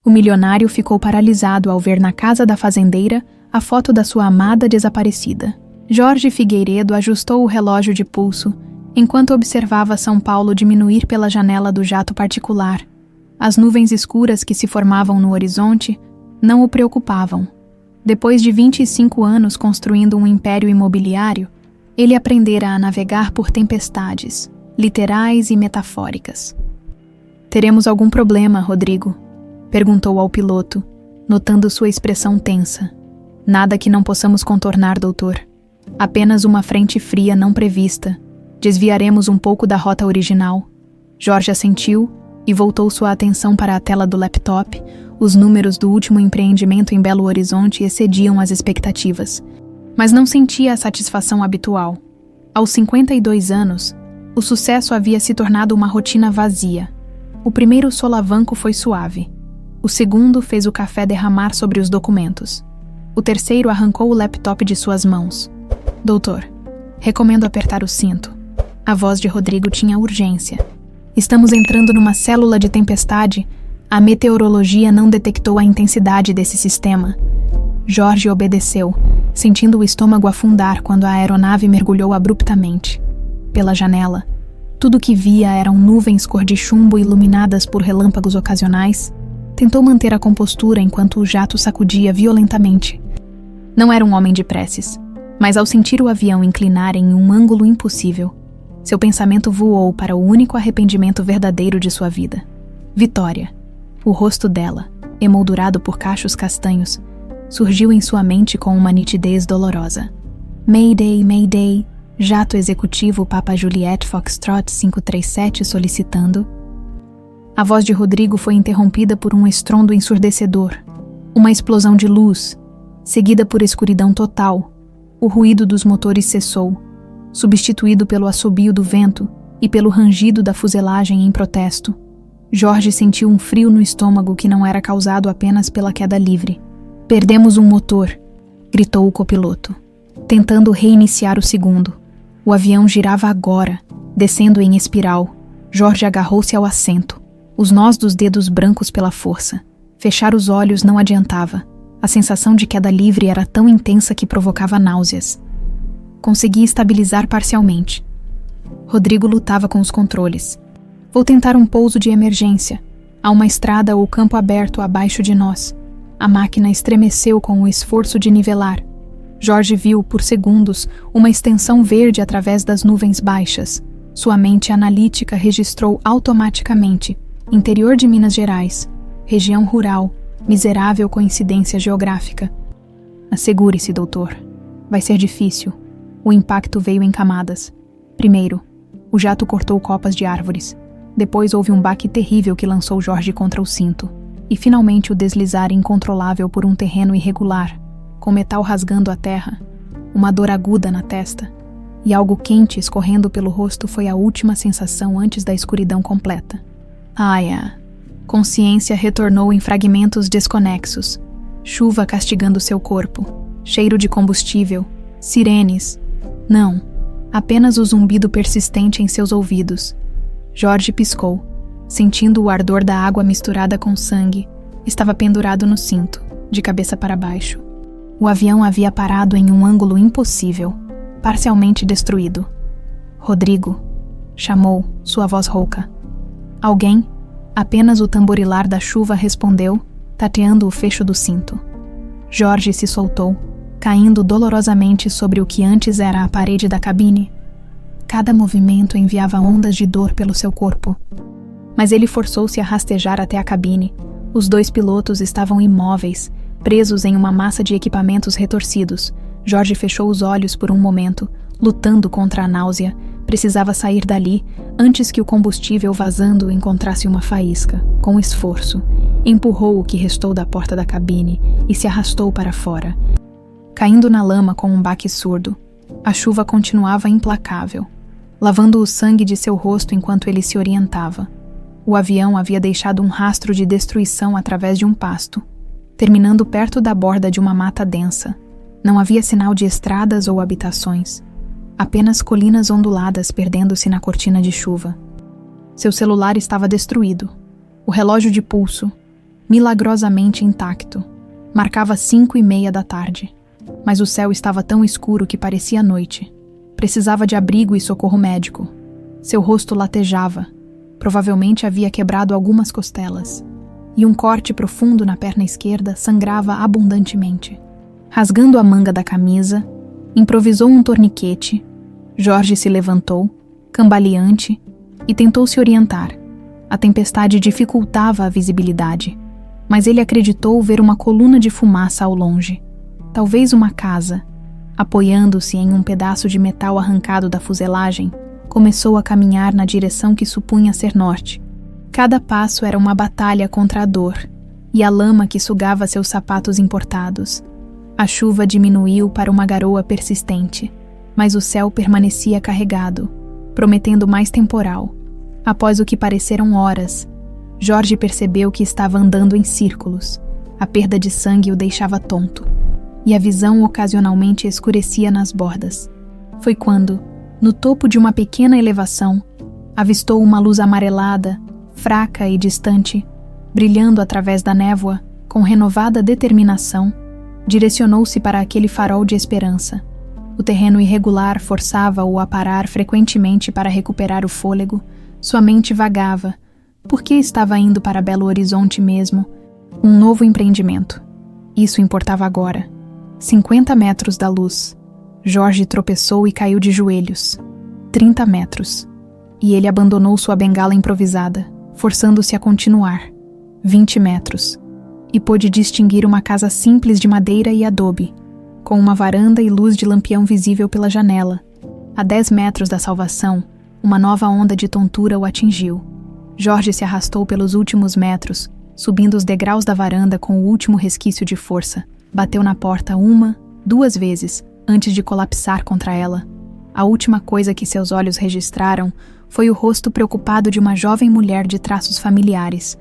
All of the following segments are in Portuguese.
O milionário ficou paralisado ao ver na casa da fazendeira a foto da sua amada desaparecida. Jorge Figueiredo ajustou o relógio de pulso enquanto observava São Paulo diminuir pela janela do jato particular. As nuvens escuras que se formavam no horizonte não o preocupavam. Depois de 25 anos construindo um império imobiliário, ele aprendera a navegar por tempestades, literais e metafóricas. "Teremos algum problema, Rodrigo?" perguntou ao piloto, notando sua expressão tensa. "Nada que não possamos contornar, doutor. Apenas uma frente fria não prevista. Desviaremos um pouco da rota original." Jorge assentiu e voltou sua atenção para a tela do laptop. Os números do último empreendimento em Belo Horizonte excediam as expectativas, mas não sentia a satisfação habitual. Aos 52 anos, o sucesso havia se tornado uma rotina vazia. O primeiro solavanco foi suave. O segundo fez o café derramar sobre os documentos. O terceiro arrancou o laptop de suas mãos. "Doutor, recomendo apertar o cinto." A voz de Rodrigo tinha urgência. "Estamos entrando numa célula de tempestade. A meteorologia não detectou a intensidade desse sistema." Jorge obedeceu, sentindo o estômago afundar quando a aeronave mergulhou abruptamente. Pela janela, tudo que via eram nuvens cor de chumbo iluminadas por relâmpagos ocasionais. Tentou manter a compostura enquanto o jato sacudia violentamente. Não era um homem de preces, mas ao sentir o avião inclinar em um ângulo impossível, seu pensamento voou para o único arrependimento verdadeiro de sua vida. Vitória. O rosto dela, emoldurado por cachos castanhos, surgiu em sua mente com uma nitidez dolorosa. "Mayday, Mayday", jato executivo Papa Juliette Foxtrot 537 solicitando. A voz de Rodrigo foi interrompida por um estrondo ensurdecedor. Uma explosão de luz, seguida por escuridão total. O ruído dos motores cessou, substituído pelo assobio do vento e pelo rangido da fuselagem em protesto. Jorge sentiu um frio no estômago que não era causado apenas pela queda livre. "Perdemos um motor", gritou o copiloto, tentando reiniciar o segundo. O avião girava agora, descendo em espiral. Jorge agarrou-se ao assento, os nós dos dedos brancos pela força. Fechar os olhos não adiantava. A sensação de queda livre era tão intensa que provocava náuseas. Consegui estabilizar parcialmente. Rodrigo lutava com os controles. "Vou tentar um pouso de emergência. Há uma estrada ou campo aberto abaixo de nós." A máquina estremeceu com o esforço de nivelar. Jorge viu, por segundos, uma extensão verde através das nuvens baixas. Sua mente analítica registrou automaticamente: interior de Minas Gerais, região rural, miserável coincidência geográfica. "Assegure-se, doutor. Vai ser difícil." O impacto veio em camadas. Primeiro, o jato cortou copas de árvores. Depois houve um baque terrível que lançou Jorge contra o cinto. E finalmente o deslizar incontrolável por um terreno irregular, com metal rasgando a terra, uma dor aguda na testa, e algo quente escorrendo pelo rosto foi a última sensação antes da escuridão completa. A consciência retornou em fragmentos desconexos. Chuva castigando seu corpo, cheiro de combustível, sirenes. Não, apenas o zumbido persistente em seus ouvidos. Jorge piscou, sentindo o ardor da água misturada com sangue. Estava pendurado no cinto, de cabeça para baixo. O avião havia parado em um ângulo impossível, parcialmente destruído. "Rodrigo", chamou, sua voz rouca. "Alguém?" Apenas o tamborilar da chuva respondeu, tateando o fecho do cinto. Jorge se soltou, caindo dolorosamente sobre o que antes era a parede da cabine. Cada movimento enviava ondas de dor pelo seu corpo. Mas ele forçou-se a rastejar até a cabine. Os dois pilotos estavam imóveis, presos em uma massa de equipamentos retorcidos. Jorge fechou os olhos por um momento, lutando contra a náusea. Precisava sair dali antes que o combustível vazando encontrasse uma faísca. Com esforço, empurrou o que restou da porta da cabine e se arrastou para fora, caindo na lama com um baque surdo. A chuva continuava implacável, lavando o sangue de seu rosto enquanto ele se orientava. O avião havia deixado um rastro de destruição através de um pasto, terminando perto da borda de uma mata densa. Não havia sinal de estradas ou habitações, apenas colinas onduladas perdendo-se na cortina de chuva. Seu celular estava destruído. O relógio de pulso, milagrosamente intacto. Marcava 5:30 da tarde, mas o céu estava tão escuro que parecia noite. Precisava de abrigo e socorro médico. Seu rosto latejava. Provavelmente havia quebrado algumas costelas. E um corte profundo na perna esquerda sangrava abundantemente. Rasgando a manga da camisa, improvisou um torniquete. Jorge se levantou, cambaleante, e tentou se orientar. A tempestade dificultava a visibilidade, mas ele acreditou ver uma coluna de fumaça ao longe. Talvez uma casa. Apoiando-se em um pedaço de metal arrancado da fuselagem, começou a caminhar na direção que supunha ser norte. Cada passo era uma batalha contra a dor e a lama que sugava seus sapatos importados. A chuva diminuiu para uma garoa persistente, mas o céu permanecia carregado, prometendo mais temporal. Após o que pareceram horas, Jorge percebeu que estava andando em círculos. A perda de sangue o deixava tonto, e a visão ocasionalmente escurecia nas bordas. Foi quando, no topo de uma pequena elevação, avistou uma luz amarelada, fraca e distante, brilhando através da névoa, com renovada determinação, direcionou-se para aquele farol de esperança. O terreno irregular forçava-o a parar frequentemente para recuperar o fôlego. Sua mente vagava. Por que estava indo para Belo Horizonte mesmo? Um novo empreendimento. Isso importava agora. 50 metros da luz. Jorge tropeçou e caiu de joelhos. 30 metros. E ele abandonou sua bengala improvisada, forçando-se a continuar. 20 metros. E pôde distinguir uma casa simples de madeira e adobe, com uma varanda e luz de lampião visível pela janela. A 10 metros da salvação, uma nova onda de tontura o atingiu. Jorge se arrastou pelos últimos metros, subindo os degraus da varanda com o último resquício de força. Bateu na porta 1, 2 vezes, antes de colapsar contra ela. A última coisa que seus olhos registraram foi o rosto preocupado de uma jovem mulher de traços familiares,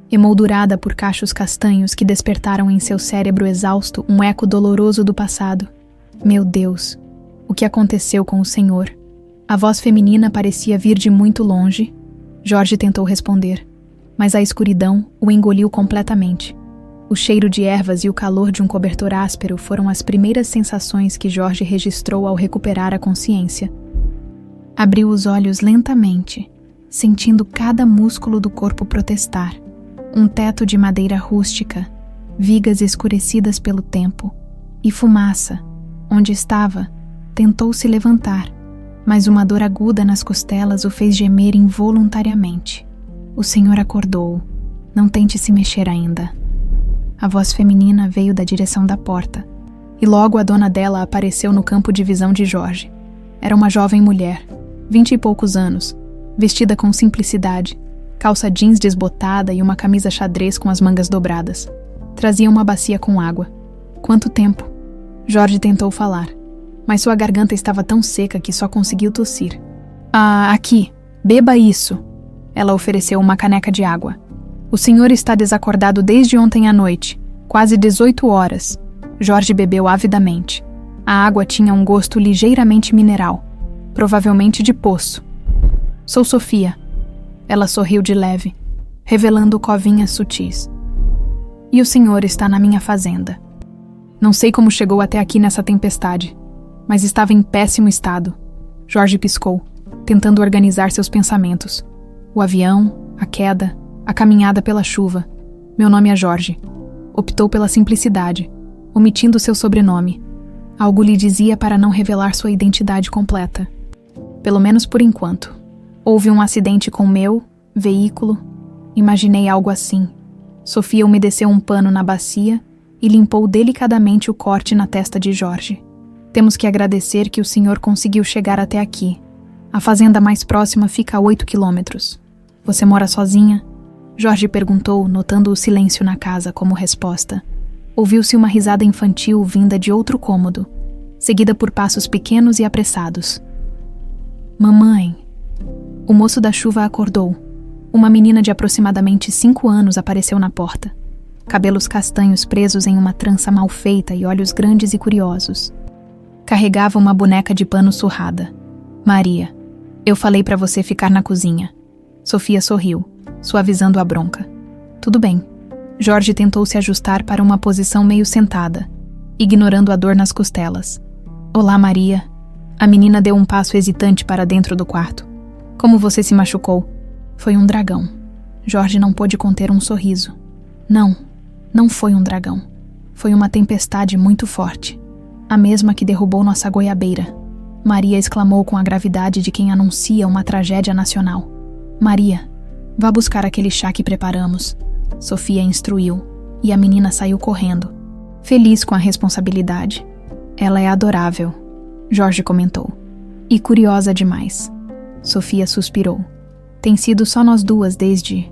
emoldurada por cachos castanhos que despertaram em seu cérebro exausto um eco doloroso do passado. Meu Deus, o que aconteceu com o senhor? A voz feminina parecia vir de muito longe. Jorge tentou responder, mas a escuridão o engoliu completamente. O cheiro de ervas e o calor de um cobertor áspero foram as primeiras sensações que Jorge registrou ao recuperar a consciência. Abriu os olhos lentamente, sentindo cada músculo do corpo protestar. Um teto de madeira rústica, vigas escurecidas pelo tempo, e fumaça. Onde estava, tentou se levantar, mas uma dor aguda nas costelas o fez gemer involuntariamente. O senhor acordou. Não tente se mexer ainda. A voz feminina veio da direção da porta, e logo a dona dela apareceu no campo de visão de Jorge. Era uma jovem mulher, 20 e poucos anos, vestida com simplicidade, calça jeans desbotada e uma camisa xadrez com as mangas dobradas. Trazia uma bacia com água. Quanto tempo? Jorge tentou falar, mas sua garganta estava tão seca que só conseguiu tossir. Aqui, beba isso. Ela ofereceu uma caneca de água. O senhor está desacordado desde ontem à noite, quase 18 horas. Jorge bebeu avidamente. A água tinha um gosto ligeiramente mineral, provavelmente de poço. Sou Sofia. Ela sorriu de leve, revelando covinhas sutis. E o senhor está na minha fazenda. Não sei como chegou até aqui nessa tempestade, mas estava em péssimo estado. Jorge piscou, tentando organizar seus pensamentos. O avião, a queda, a caminhada pela chuva. Meu nome é Jorge. Optou pela simplicidade, omitindo seu sobrenome. Algo lhe dizia para não revelar sua identidade completa. Pelo menos por enquanto. Houve um acidente com meu veículo. Imaginei algo assim. Sofia umedeceu um pano na bacia e limpou delicadamente o corte na testa de Jorge. Temos que agradecer que o senhor conseguiu chegar até aqui. A fazenda mais próxima fica a 8 quilômetros. Você mora sozinha? Jorge perguntou, notando o silêncio na casa como resposta. Ouviu-se uma risada infantil vinda de outro cômodo, seguida por passos pequenos e apressados. Mamãe. O moço da chuva acordou. Uma menina de aproximadamente 5 anos apareceu na porta. Cabelos castanhos presos em uma trança mal feita e olhos grandes e curiosos. Carregava uma boneca de pano surrada. Maria, eu falei para você ficar na cozinha. Sofia sorriu, suavizando a bronca. Tudo bem. Jorge tentou se ajustar para uma posição meio sentada, ignorando a dor nas costelas. Olá, Maria. A menina deu um passo hesitante para dentro do quarto. Como você se machucou? Foi um dragão. Jorge não pôde conter um sorriso. Não foi um dragão. Foi uma tempestade muito forte. A mesma que derrubou nossa goiabeira. Maria exclamou com a gravidade de quem anuncia uma tragédia nacional. Maria, vá buscar aquele chá que preparamos. Sofia instruiu, e a menina saiu correndo, feliz com a responsabilidade. Ela é adorável, Jorge comentou. E curiosa demais. Sofia suspirou. Tem sido só nós duas desde...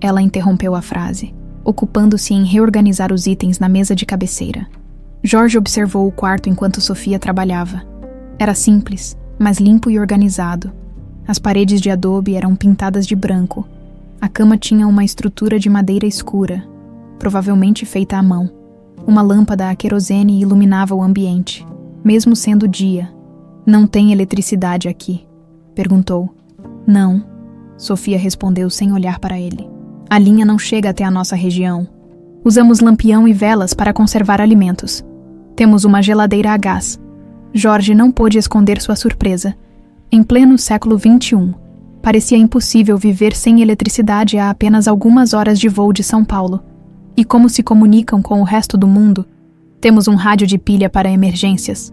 Ela interrompeu a frase, ocupando-se em reorganizar os itens na mesa de cabeceira. Jorge observou o quarto enquanto Sofia trabalhava. Era simples, mas limpo e organizado. As paredes de adobe eram pintadas de branco. A cama tinha uma estrutura de madeira escura, provavelmente feita à mão. Uma lâmpada a querosene iluminava o ambiente, mesmo sendo dia. Não tem eletricidade aqui? Perguntou. Não, Sofia respondeu sem olhar para ele. A linha não chega até a nossa região. Usamos lampião e velas para conservar alimentos. Temos uma geladeira a gás. Jorge não pôde esconder sua surpresa. Em pleno século XXI, parecia impossível viver sem eletricidade a apenas algumas horas de voo de São Paulo. E como se comunicam com o resto do mundo? Temos um rádio de pilha para emergências.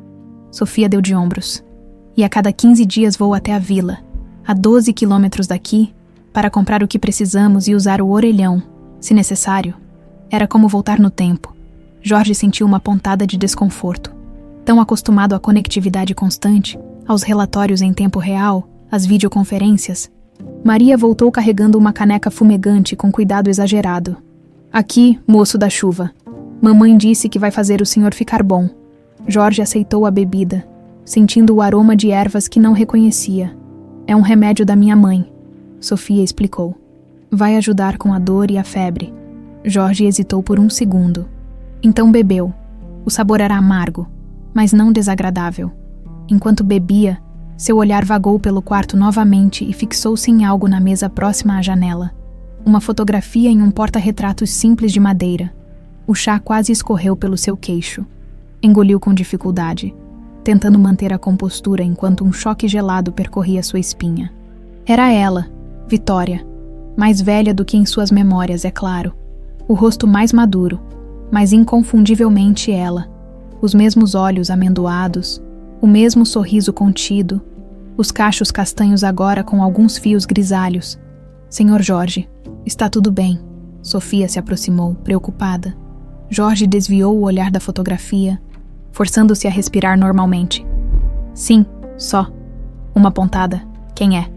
Sofia deu de ombros. E a cada 15 dias vou até a vila, a 12 quilômetros daqui, para comprar o que precisamos e usar o orelhão, se necessário. Era como voltar no tempo. Jorge sentiu uma pontada de desconforto. Tão acostumado à conectividade constante, aos relatórios em tempo real, às videoconferências. Maria voltou carregando uma caneca fumegante com cuidado exagerado. Aqui, moço da chuva. Mamãe disse que vai fazer o senhor ficar bom. Jorge aceitou a bebida, sentindo o aroma de ervas que não reconhecia. É um remédio da minha mãe, Sofia explicou. Vai ajudar com a dor e a febre. Jorge hesitou por um segundo. Então bebeu. O sabor era amargo, mas não desagradável. Enquanto bebia, seu olhar vagou pelo quarto novamente e fixou-se em algo na mesa próxima à janela. Uma fotografia em um porta-retratos simples de madeira. O chá quase escorreu pelo seu queixo. Engoliu com dificuldade, tentando manter a compostura enquanto um choque gelado percorria sua espinha. Era ela, Vitória, mais velha do que em suas memórias, é claro. O rosto mais maduro, mas inconfundivelmente ela. Os mesmos olhos amendoados, o mesmo sorriso contido, os cachos castanhos agora com alguns fios grisalhos. Senhor Jorge, está tudo bem. Sofia se aproximou, preocupada. Jorge desviou o olhar da fotografia, forçando-se a respirar normalmente. Sim, só. Uma pontada. Quem é?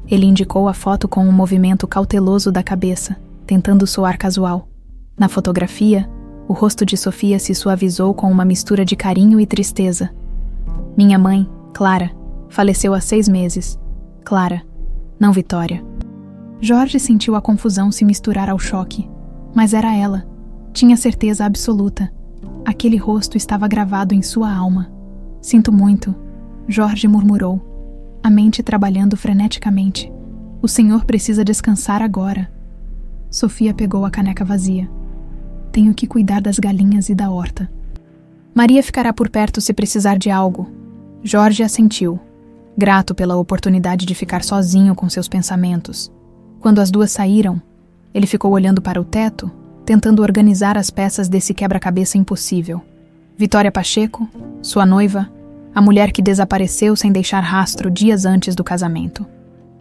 Ele indicou a foto com um movimento cauteloso da cabeça, tentando soar casual. Na fotografia, o rosto de Sofia se suavizou com uma mistura de carinho e tristeza. Minha mãe, Clara, faleceu há 6 meses. Clara, não Vitória. Jorge sentiu a confusão se misturar ao choque. Mas era ela. Tinha certeza absoluta. Aquele rosto estava gravado em sua alma. Sinto muito, Jorge murmurou, a mente trabalhando freneticamente. O senhor precisa descansar agora. Sofia pegou a caneca vazia. Tenho que cuidar das galinhas e da horta. Maria ficará por perto se precisar de algo. Jorge assentiu, grato pela oportunidade de ficar sozinho com seus pensamentos. Quando as duas saíram, ele ficou olhando para o teto, tentando organizar as peças desse quebra-cabeça impossível. Vitória Pacheco, sua noiva, a mulher que desapareceu sem deixar rastro dias antes do casamento.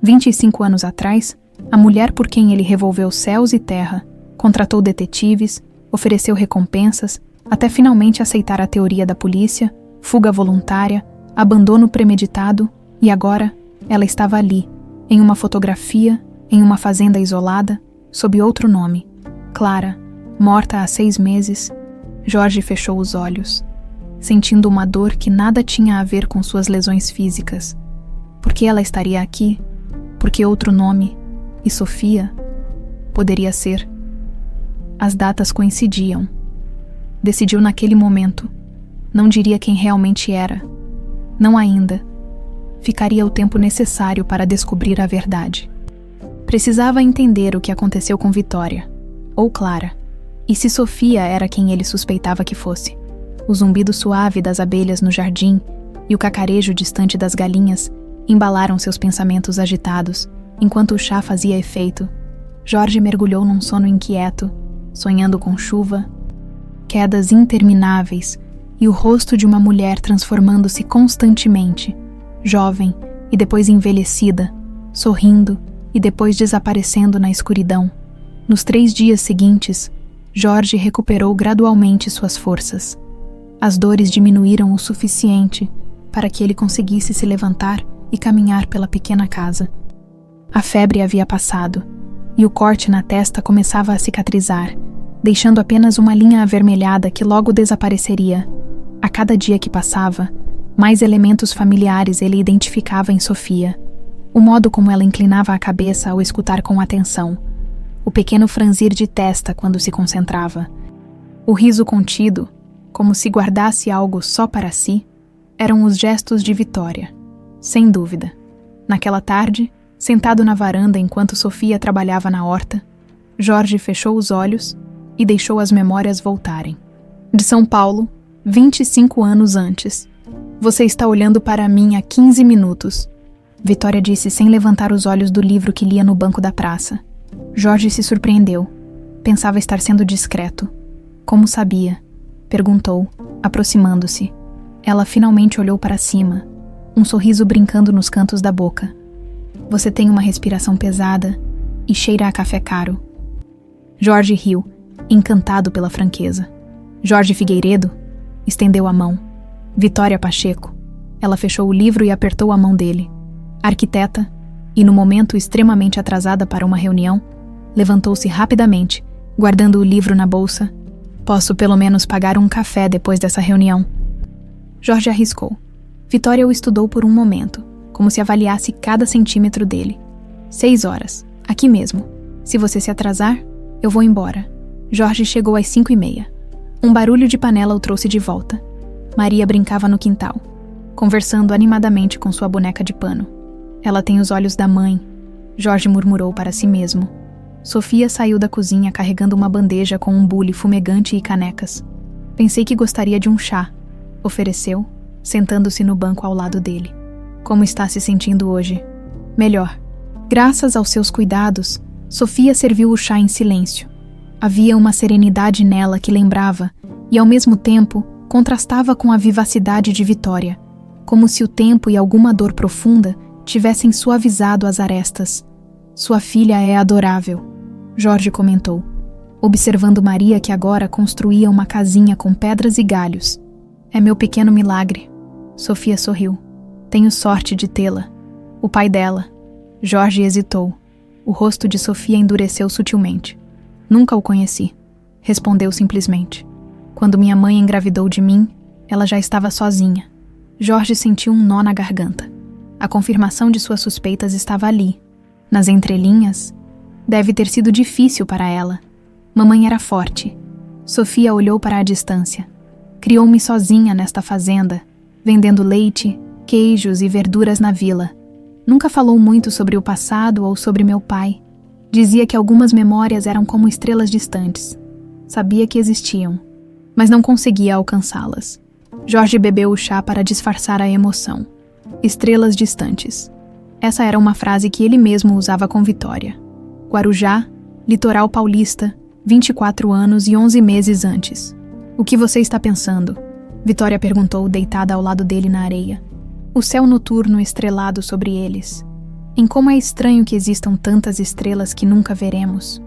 25 anos atrás, a mulher por quem ele revolveu céus e terra, contratou detetives, ofereceu recompensas, até finalmente aceitar a teoria da polícia, fuga voluntária, abandono premeditado, e agora ela estava ali, em uma fotografia, em uma fazenda isolada, sob outro nome. Clara, morta há 6 meses. Jorge fechou os olhos, sentindo uma dor que nada tinha a ver com suas lesões físicas. Por que ela estaria aqui? Por que outro nome? E Sofia? Poderia ser. As datas coincidiam. Decidiu naquele momento. Não diria quem realmente era. Não ainda. Ficaria o tempo necessário para descobrir a verdade. Precisava entender o que aconteceu com Vitória, ou Clara, E se Sofia era quem ele suspeitava que fosse? O zumbido suave das abelhas no jardim e o cacarejo distante das galinhas embalaram seus pensamentos agitados, enquanto o chá fazia efeito. Jorge mergulhou num sono inquieto, sonhando com chuva, quedas intermináveis e o rosto de uma mulher transformando-se constantemente, jovem e depois envelhecida, sorrindo e depois desaparecendo na escuridão. Nos 3 dias seguintes, Jorge recuperou gradualmente suas forças. As dores diminuíram o suficiente para que ele conseguisse se levantar e caminhar pela pequena casa. A febre havia passado, e o corte na testa começava a cicatrizar, deixando apenas uma linha avermelhada que logo desapareceria. A cada dia que passava, mais elementos familiares ele identificava em Sofia. O modo como ela inclinava a cabeça ao escutar com atenção, o pequeno franzir de testa quando se concentrava, o riso contido, como se guardasse algo só para si, eram os gestos de Vitória. Sem dúvida. Naquela tarde, sentado na varanda enquanto Sofia trabalhava na horta, Jorge fechou os olhos e deixou as memórias voltarem. De São Paulo, 25 anos antes. Você está olhando para mim há 15 minutos. Vitória disse sem levantar os olhos do livro que lia no banco da praça. Jorge se surpreendeu. Pensava estar sendo discreto. Como sabia? Perguntou, aproximando-se. Ela finalmente olhou para cima, um sorriso brincando nos cantos da boca. Você tem uma respiração pesada e cheira a café caro. Jorge riu, encantado pela franqueza. Jorge Figueiredo estendeu a mão. Vitória Pacheco. Ela fechou o livro e apertou a mão dele. Arquiteta, e no momento extremamente atrasada para uma reunião, levantou-se rapidamente, guardando o livro na bolsa. Posso pelo menos pagar um café depois dessa reunião. Jorge arriscou. Vitória o estudou por um momento, como se avaliasse cada centímetro dele. 6 horas, aqui mesmo. Se você se atrasar, eu vou embora. Jorge chegou às 5:30. Um barulho de panela o trouxe de volta. Maria brincava no quintal, conversando animadamente com sua boneca de pano. Ela tem os olhos da mãe, Jorge murmurou para si mesmo. Sofia saiu da cozinha carregando uma bandeja com um bule fumegante e canecas. Pensei que gostaria de um chá, ofereceu, sentando-se no banco ao lado dele. Como está se sentindo hoje? Melhor. Graças aos seus cuidados, Sofia serviu o chá em silêncio. Havia uma serenidade nela que lembrava, e ao mesmo tempo, contrastava com a vivacidade de Vitória, como se o tempo e alguma dor profunda tivessem suavizado as arestas. Sua filha é adorável, Jorge comentou, observando Maria que agora construía uma casinha com pedras e galhos. É meu pequeno milagre. Sofia sorriu. Tenho sorte de tê-la. O pai dela. Jorge hesitou. O rosto de Sofia endureceu sutilmente. Nunca o conheci. Respondeu simplesmente. Quando minha mãe engravidou de mim, ela já estava sozinha. Jorge sentiu um nó na garganta. A confirmação de suas suspeitas estava ali. Nas entrelinhas, deve ter sido difícil para ela. Mamãe era forte. Sofia olhou para a distância. Criou-me sozinha nesta fazenda, vendendo leite, queijos e verduras na vila. Nunca falou muito sobre o passado ou sobre meu pai. Dizia que algumas memórias eram como estrelas distantes. Sabia que existiam, mas não conseguia alcançá-las. Jorge bebeu o chá para disfarçar a emoção. Estrelas distantes. Essa era uma frase que ele mesmo usava com Vitória. Guarujá, litoral paulista, 24 anos e 11 meses antes. O que você está pensando? Vitória perguntou, deitada ao lado dele na areia. O céu noturno estrelado sobre eles. Em como é estranho que existam tantas estrelas que nunca veremos.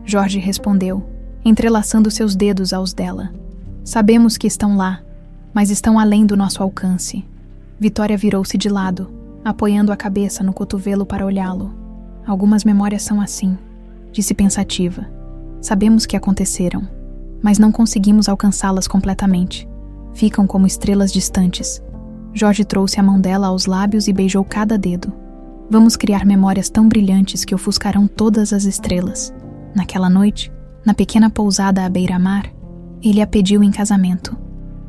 Jorge respondeu, entrelaçando seus dedos aos dela. Sabemos que estão lá, mas estão além do nosso alcance. Vitória virou-se de lado, apoiando a cabeça no cotovelo para olhá-lo. Algumas memórias são assim, disse pensativa. Sabemos que aconteceram, mas não conseguimos alcançá-las completamente. Ficam como estrelas distantes. Jorge trouxe a mão dela aos lábios e beijou cada dedo. Vamos criar memórias tão brilhantes que ofuscarão todas as estrelas. Naquela noite, na pequena pousada à beira-mar, ele a pediu em casamento.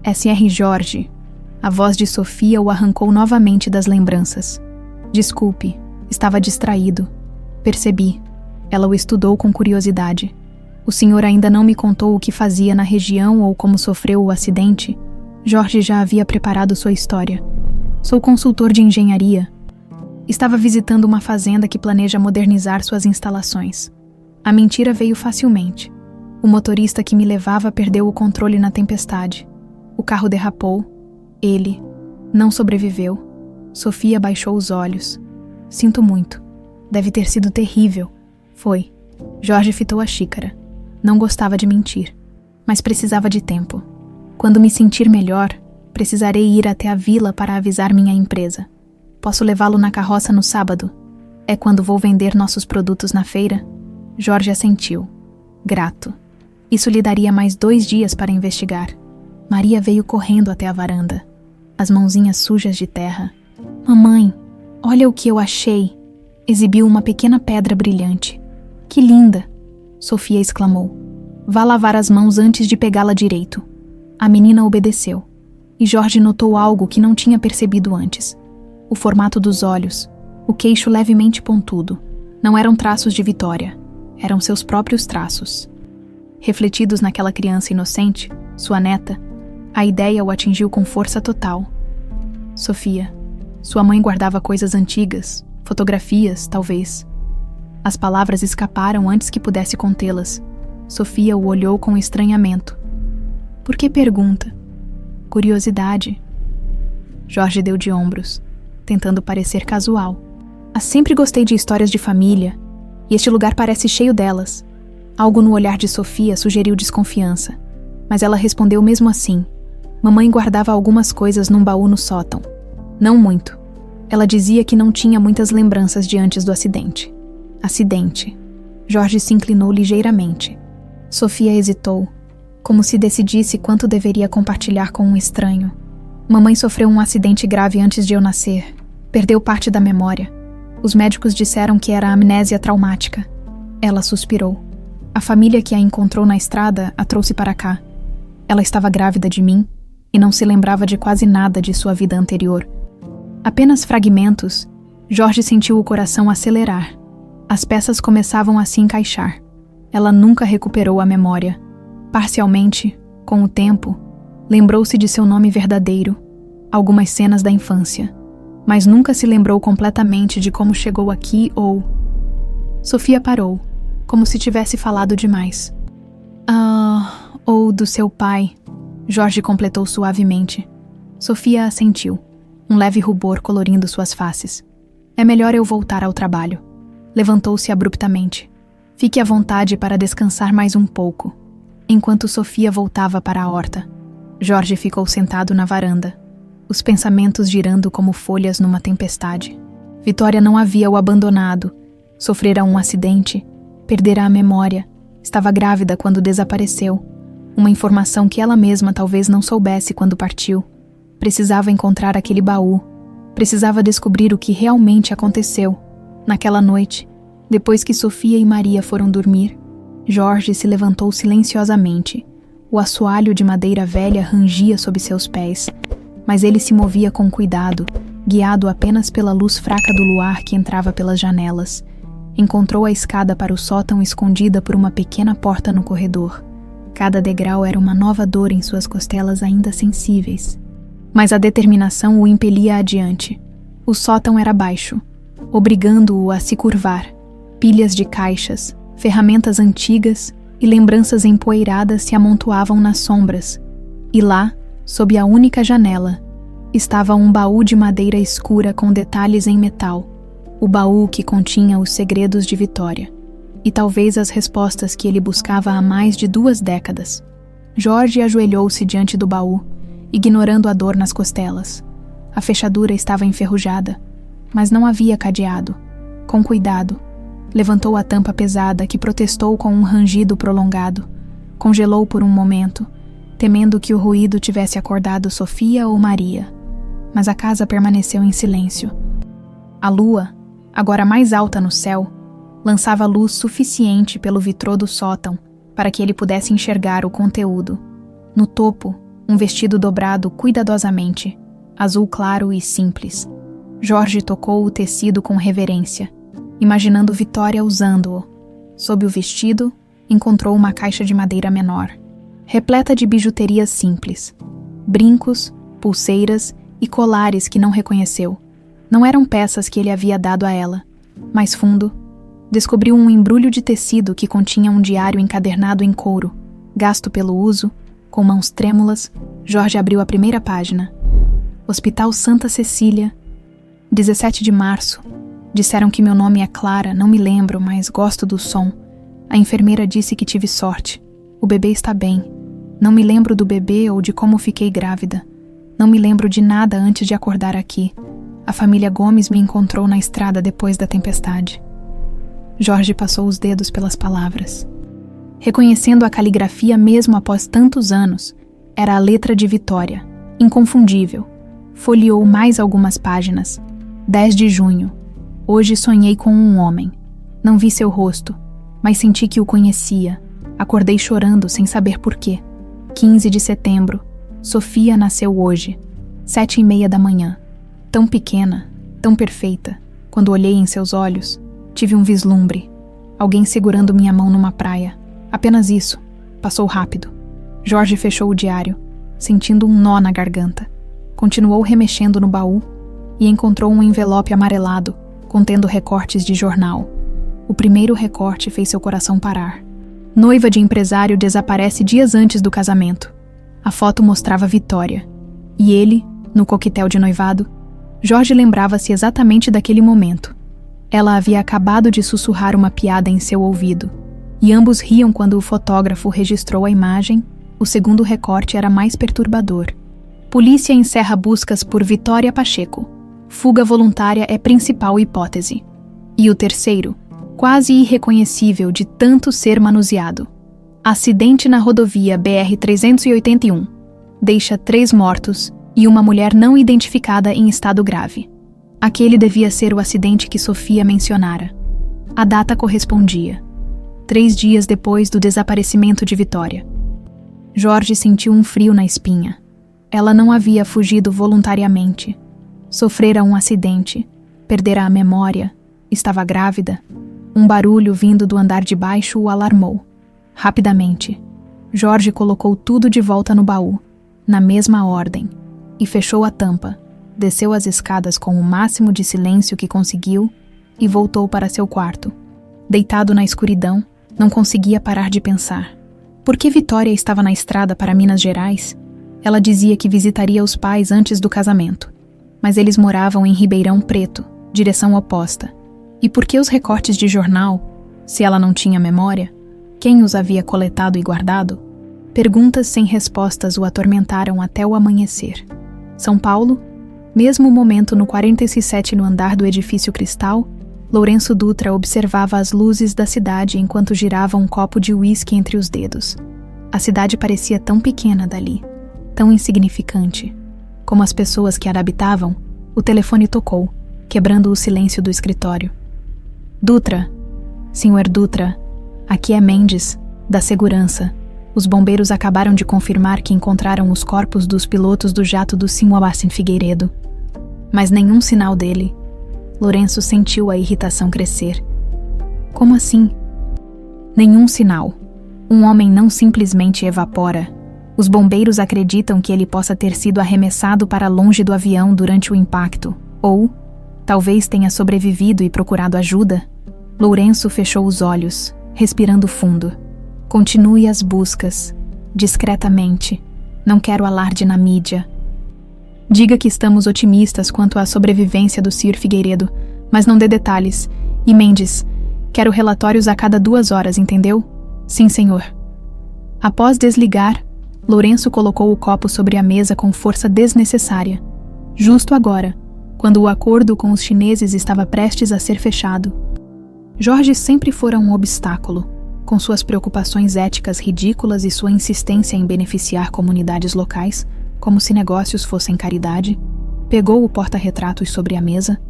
Sr. Jorge. A voz de Sofia o arrancou novamente das lembranças. Desculpe, estava distraído. Percebi. Ela o estudou com curiosidade. O senhor ainda não me contou o que fazia na região ou como sofreu o acidente? Jorge já havia preparado sua história. Sou consultor de engenharia. Estava visitando uma fazenda que planeja modernizar suas instalações. A mentira veio facilmente. O motorista que me levava perdeu o controle na tempestade. O carro derrapou. Ele não sobreviveu. Sofia baixou os olhos. Sinto muito. Deve ter sido terrível. Foi. Jorge fitou a xícara. Não gostava de mentir, mas precisava de tempo. Quando me sentir melhor, precisarei ir até a vila para avisar minha empresa. Posso levá-lo na carroça no sábado? É quando vou vender nossos produtos na feira? Jorge assentiu. Grato. Isso lhe daria mais 2 dias para investigar. Maria veio correndo até a varanda. As mãozinhas sujas de terra. Mamãe, olha o que eu achei. Exibiu uma pequena pedra brilhante. Que linda! Sofia exclamou. Vá lavar as mãos antes de pegá-la direito. A menina obedeceu. E Jorge notou algo que não tinha percebido antes. O formato dos olhos, o queixo levemente pontudo. Não eram traços de Vitória. Eram seus próprios traços. Refletidos naquela criança inocente, sua neta, a ideia o atingiu com força total. Sofia, sua mãe guardava coisas antigas, fotografias, talvez. As palavras escaparam antes que pudesse contê-las. Sofia o olhou com estranhamento. Por que pergunta? Curiosidade. Jorge deu de ombros, tentando parecer casual. Sempre gostei de histórias de família, e este lugar parece cheio delas. Algo no olhar de Sofia sugeriu desconfiança, mas ela respondeu mesmo assim. Mamãe guardava algumas coisas num baú no sótão. Não muito. Ela dizia que não tinha muitas lembranças de antes do acidente. Acidente. Jorge se inclinou ligeiramente. Sofia hesitou, como se decidisse quanto deveria compartilhar com um estranho. Mamãe sofreu um acidente grave antes de eu nascer. Perdeu parte da memória. Os médicos disseram que era amnésia traumática. Ela suspirou. A família que a encontrou na estrada a trouxe para cá. Ela estava grávida de mim e não se lembrava de quase nada de sua vida anterior. Apenas fragmentos. Jorge sentiu o coração acelerar. As peças começavam a se encaixar. Ela nunca recuperou a memória. Parcialmente, com o tempo, lembrou-se de seu nome verdadeiro, algumas cenas da infância, mas nunca se lembrou completamente de como chegou aqui ou... Sofia parou, como se tivesse falado demais. Ou do seu pai, Jorge completou suavemente. Sofia assentiu, um leve rubor colorindo suas faces. É melhor eu voltar ao trabalho. Levantou-se abruptamente. Fique à vontade para descansar mais um pouco. Enquanto Sofia voltava para a horta, Jorge ficou sentado na varanda, os pensamentos girando como folhas numa tempestade. Vitória não havia o abandonado, sofrera um acidente, perdera a memória, estava grávida quando desapareceu, uma informação que ela mesma talvez não soubesse quando partiu. Precisava encontrar aquele baú, precisava descobrir o que realmente aconteceu. Naquela noite, depois que Sofia e Maria foram dormir, Jorge se levantou silenciosamente. O assoalho de madeira velha rangia sob seus pés, mas ele se movia com cuidado, guiado apenas pela luz fraca do luar que entrava pelas janelas. Encontrou a escada para o sótão escondida por uma pequena porta no corredor. Cada degrau era uma nova dor em suas costelas ainda sensíveis. Mas a determinação o impelia adiante. O sótão era baixo, obrigando-o a se curvar. Pilhas de caixas, ferramentas antigas e lembranças empoeiradas se amontoavam nas sombras. E lá, sob a única janela, estava um baú de madeira escura com detalhes em metal. O baú que continha os segredos de Vitória. E talvez as respostas que ele buscava há mais de 2 décadas. Jorge ajoelhou-se diante do baú, ignorando a dor nas costelas. A fechadura estava enferrujada, mas não havia cadeado. Com cuidado, levantou a tampa pesada que protestou com um rangido prolongado. Congelou por um momento, temendo que o ruído tivesse acordado Sofia ou Maria. Mas a casa permaneceu em silêncio. A lua, agora mais alta no céu, lançava luz suficiente pelo vitrô do sótão para que ele pudesse enxergar o conteúdo. No topo, um vestido dobrado cuidadosamente, azul claro e simples. Jorge tocou o tecido com reverência, imaginando Vitória usando-o. Sob o vestido, encontrou uma caixa de madeira menor, repleta de bijuterias simples, brincos, pulseiras e colares que não reconheceu. Não eram peças que ele havia dado a ela. Mais fundo, descobriu um embrulho de tecido que continha um diário encadernado em couro. Gasto pelo uso, com mãos trêmulas, Jorge abriu a primeira página. Hospital Santa Cecília, 17 de março. Disseram que meu nome é Clara, não me lembro, mas gosto do som. A enfermeira disse que tive sorte. O bebê está bem. Não me lembro do bebê ou de como fiquei grávida. Não me lembro de nada antes de acordar aqui. A família Gomes me encontrou na estrada depois da tempestade. Jorge passou os dedos pelas palavras. Reconhecendo a caligrafia mesmo após tantos anos, era a letra de Vitória, inconfundível. Folheou mais algumas páginas. 10 de junho. Hoje sonhei com um homem. Não vi seu rosto, mas senti que o conhecia. Acordei chorando sem saber por quê. 15 de setembro. Sofia nasceu hoje. 7h30 da manhã. Tão pequena, tão perfeita. Quando olhei em seus olhos, tive um vislumbre. Alguém segurando minha mão numa praia. Apenas isso. Passou rápido. Jorge fechou o diário, sentindo um nó na garganta. Continuou remexendo no baú e encontrou um envelope amarelado, contendo recortes de jornal. O primeiro recorte fez seu coração parar. Noiva de empresário desaparece dias antes do casamento. A foto mostrava Vitória. E ele, no coquetel de noivado, Jorge lembrava-se exatamente daquele momento. Ela havia acabado de sussurrar uma piada em seu ouvido, e ambos riam quando o fotógrafo registrou a imagem. O segundo recorte era mais perturbador. Polícia encerra buscas por Vitória Pacheco. Fuga voluntária é principal hipótese. E o terceiro, quase irreconhecível de tanto ser manuseado. Acidente na rodovia BR-381. Deixa 3 mortos e uma mulher não identificada em estado grave. Aquele devia ser o acidente que Sofia mencionara. A data correspondia. 3 dias depois do desaparecimento de Vitória. Jorge sentiu um frio na espinha. Ela não havia fugido voluntariamente. Sofrera um acidente, perdera a memória, estava grávida. Um barulho vindo do andar de baixo o alarmou. Rapidamente, Jorge colocou tudo de volta no baú, na mesma ordem, e fechou a tampa, desceu as escadas com o máximo de silêncio que conseguiu e voltou para seu quarto. Deitado na escuridão, não conseguia parar de pensar. Por que Vitória estava na estrada para Minas Gerais? Ela dizia que visitaria os pais antes do casamento, mas eles moravam em Ribeirão Preto, direção oposta. E por que os recortes de jornal, se ela não tinha memória? Quem os havia coletado e guardado? Perguntas sem respostas o atormentaram até o amanhecer. São Paulo? Mesmo momento no 47 no andar do edifício Cristal, Lourenço Dutra observava as luzes da cidade enquanto girava um copo de uísque entre os dedos. A cidade parecia tão pequena dali, tão insignificante. Como as pessoas que a habitavam, o telefone tocou, quebrando o silêncio do escritório. Dutra, Sr. Dutra, aqui é Mendes, da segurança. Os bombeiros acabaram de confirmar que encontraram os corpos dos pilotos do jato do Sr. Abassin Figueiredo. Mas nenhum sinal dele. Lourenço sentiu a irritação crescer. Como assim? Nenhum sinal. Um homem não simplesmente evapora. Os bombeiros acreditam que ele possa ter sido arremessado para longe do avião durante o impacto, ou talvez tenha sobrevivido e procurado ajuda. Lourenço fechou os olhos, respirando fundo. Continue as buscas, discretamente. Não quero alarde na mídia. Diga que estamos otimistas quanto à sobrevivência do Sr. Figueiredo, mas não dê detalhes. E Mendes, quero relatórios a cada 2 horas, entendeu? Sim, senhor. Após desligar, Lourenço colocou o copo sobre a mesa com força desnecessária. Justo agora, quando o acordo com os chineses estava prestes a ser fechado. Jorge sempre fora um obstáculo, com suas preocupações éticas ridículas e sua insistência em beneficiar comunidades locais, como se negócios fossem caridade. Pegou o porta-retratos sobre a mesa.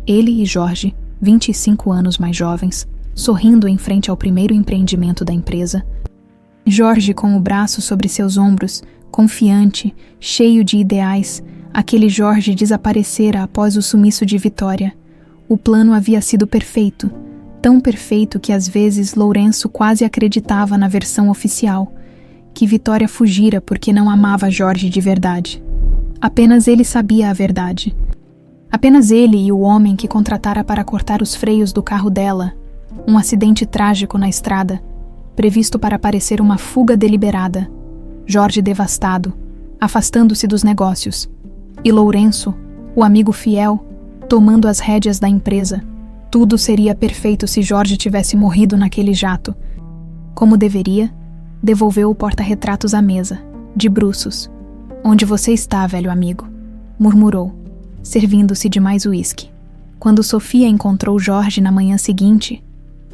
Ele e Jorge, 25 anos mais jovens, sorrindo em frente ao primeiro empreendimento da empresa. Jorge com o braço sobre seus ombros, confiante, cheio de ideais. Aquele Jorge desaparecera após o sumiço de Vitória. O plano havia sido perfeito, tão perfeito que às vezes Lourenço quase acreditava na versão oficial, que Vitória fugira porque não amava Jorge de verdade. Apenas ele sabia a verdade. Apenas ele e o homem que contratara para cortar os freios do carro dela, um acidente trágico na estrada, previsto para parecer uma fuga deliberada. Jorge devastado, afastando-se dos negócios. E Lourenço, o amigo fiel, tomando as rédeas da empresa. Tudo seria perfeito se Jorge tivesse morrido naquele jato. Como deveria, devolveu o porta-retratos à mesa, de bruços. "Onde você está, velho amigo?", murmurou, servindo-se de mais uísque. Quando Sofia encontrou Jorge na manhã seguinte,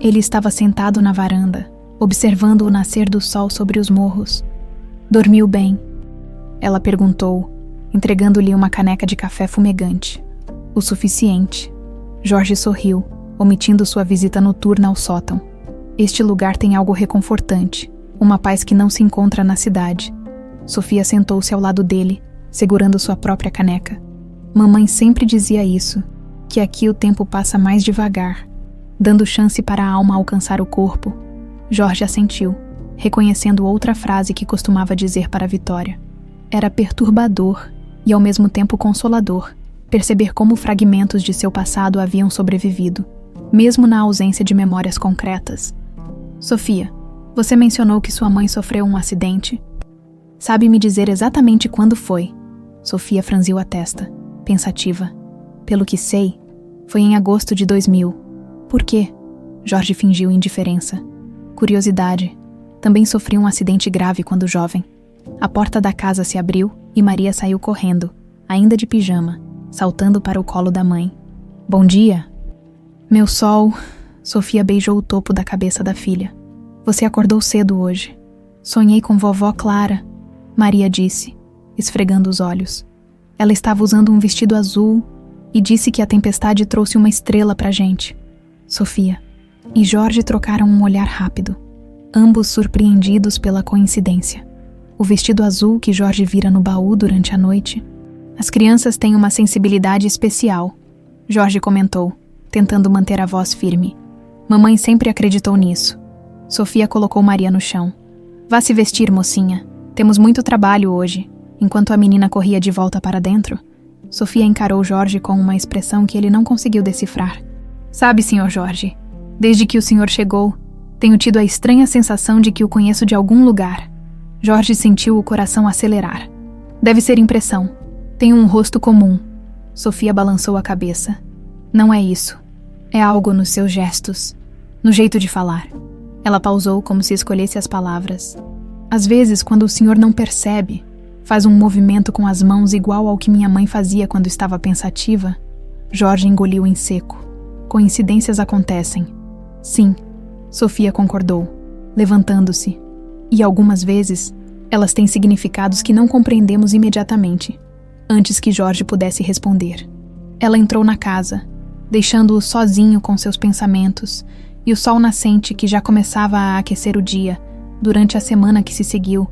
ele estava sentado na varanda, observando o nascer do sol sobre os morros. "Dormiu bem?", ela perguntou, entregando-lhe uma caneca de café fumegante. "O suficiente." Jorge sorriu, omitindo sua visita noturna ao sótão. Este lugar tem algo reconfortante, uma paz que não se encontra na cidade. Sofia sentou-se ao lado dele, segurando sua própria caneca. Mamãe sempre dizia isso, que aqui o tempo passa mais devagar, dando chance para a alma alcançar o corpo. Jorge assentiu, reconhecendo outra frase que costumava dizer para Vitória. Era perturbador e ao mesmo tempo consolador perceber como fragmentos de seu passado haviam sobrevivido, mesmo na ausência de memórias concretas. "Sofia, você mencionou que sua mãe sofreu um acidente. Sabe me dizer exatamente quando foi?" Sofia franziu a testa, pensativa. "Pelo que sei, foi em agosto de 2000. Por quê?" Jorge fingiu indiferença. "Curiosidade. Também sofri um acidente grave quando jovem. A porta da casa se abriu e Maria saiu correndo, ainda de pijama, saltando para o colo da mãe. Bom dia." "Meu sol." Sofia beijou o topo da cabeça da filha. "Você acordou cedo hoje." "Sonhei com vovó Clara." Maria disse, esfregando os olhos. "Ela estava usando um vestido azul e disse que a tempestade trouxe uma estrela pra gente." Sofia e Jorge trocaram um olhar rápido, ambos surpreendidos pela coincidência. O vestido azul que Jorge vira no baú durante a noite. "As crianças têm uma sensibilidade especial", Jorge comentou, tentando manter a voz firme. "Mamãe sempre acreditou nisso." Sofia colocou Maria no chão. "Vá se vestir, mocinha. Temos muito trabalho hoje." Enquanto a menina corria de volta para dentro, Sofia encarou Jorge com uma expressão que ele não conseguiu decifrar. "Sabe, Sr. Jorge, desde que o senhor chegou, tenho tido a estranha sensação de que o conheço de algum lugar." Jorge sentiu o coração acelerar. "Deve ser impressão. Tenho um rosto comum." Sofia balançou a cabeça. "Não é isso. É algo nos seus gestos, no jeito de falar." Ela pausou como se escolhesse as palavras. "Às vezes, quando o senhor não percebe, faz um movimento com as mãos igual ao que minha mãe fazia quando estava pensativa." Jorge engoliu em seco. "Coincidências acontecem." "Sim," Sofia concordou, levantando-se. "E algumas vezes, elas têm significados que não compreendemos imediatamente." Antes que Jorge pudesse responder, ela entrou na casa, deixando-o sozinho com seus pensamentos, e o sol nascente que já começava a aquecer o dia. Durante a semana que se seguiu,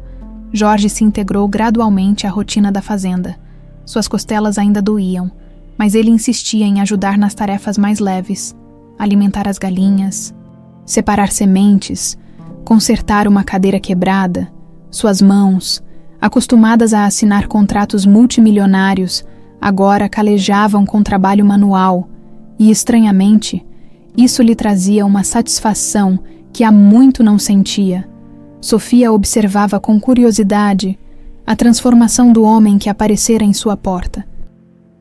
Jorge se integrou gradualmente à rotina da fazenda. Suas costelas ainda doíam, mas ele insistia em ajudar nas tarefas mais leves: alimentar as galinhas, separar sementes, consertar uma cadeira quebrada. Suas mãos, acostumadas a assinar contratos multimilionários, agora calejavam com trabalho manual, e, estranhamente, isso lhe trazia uma satisfação que há muito não sentia. Sofia observava com curiosidade a transformação do homem que aparecera em sua porta.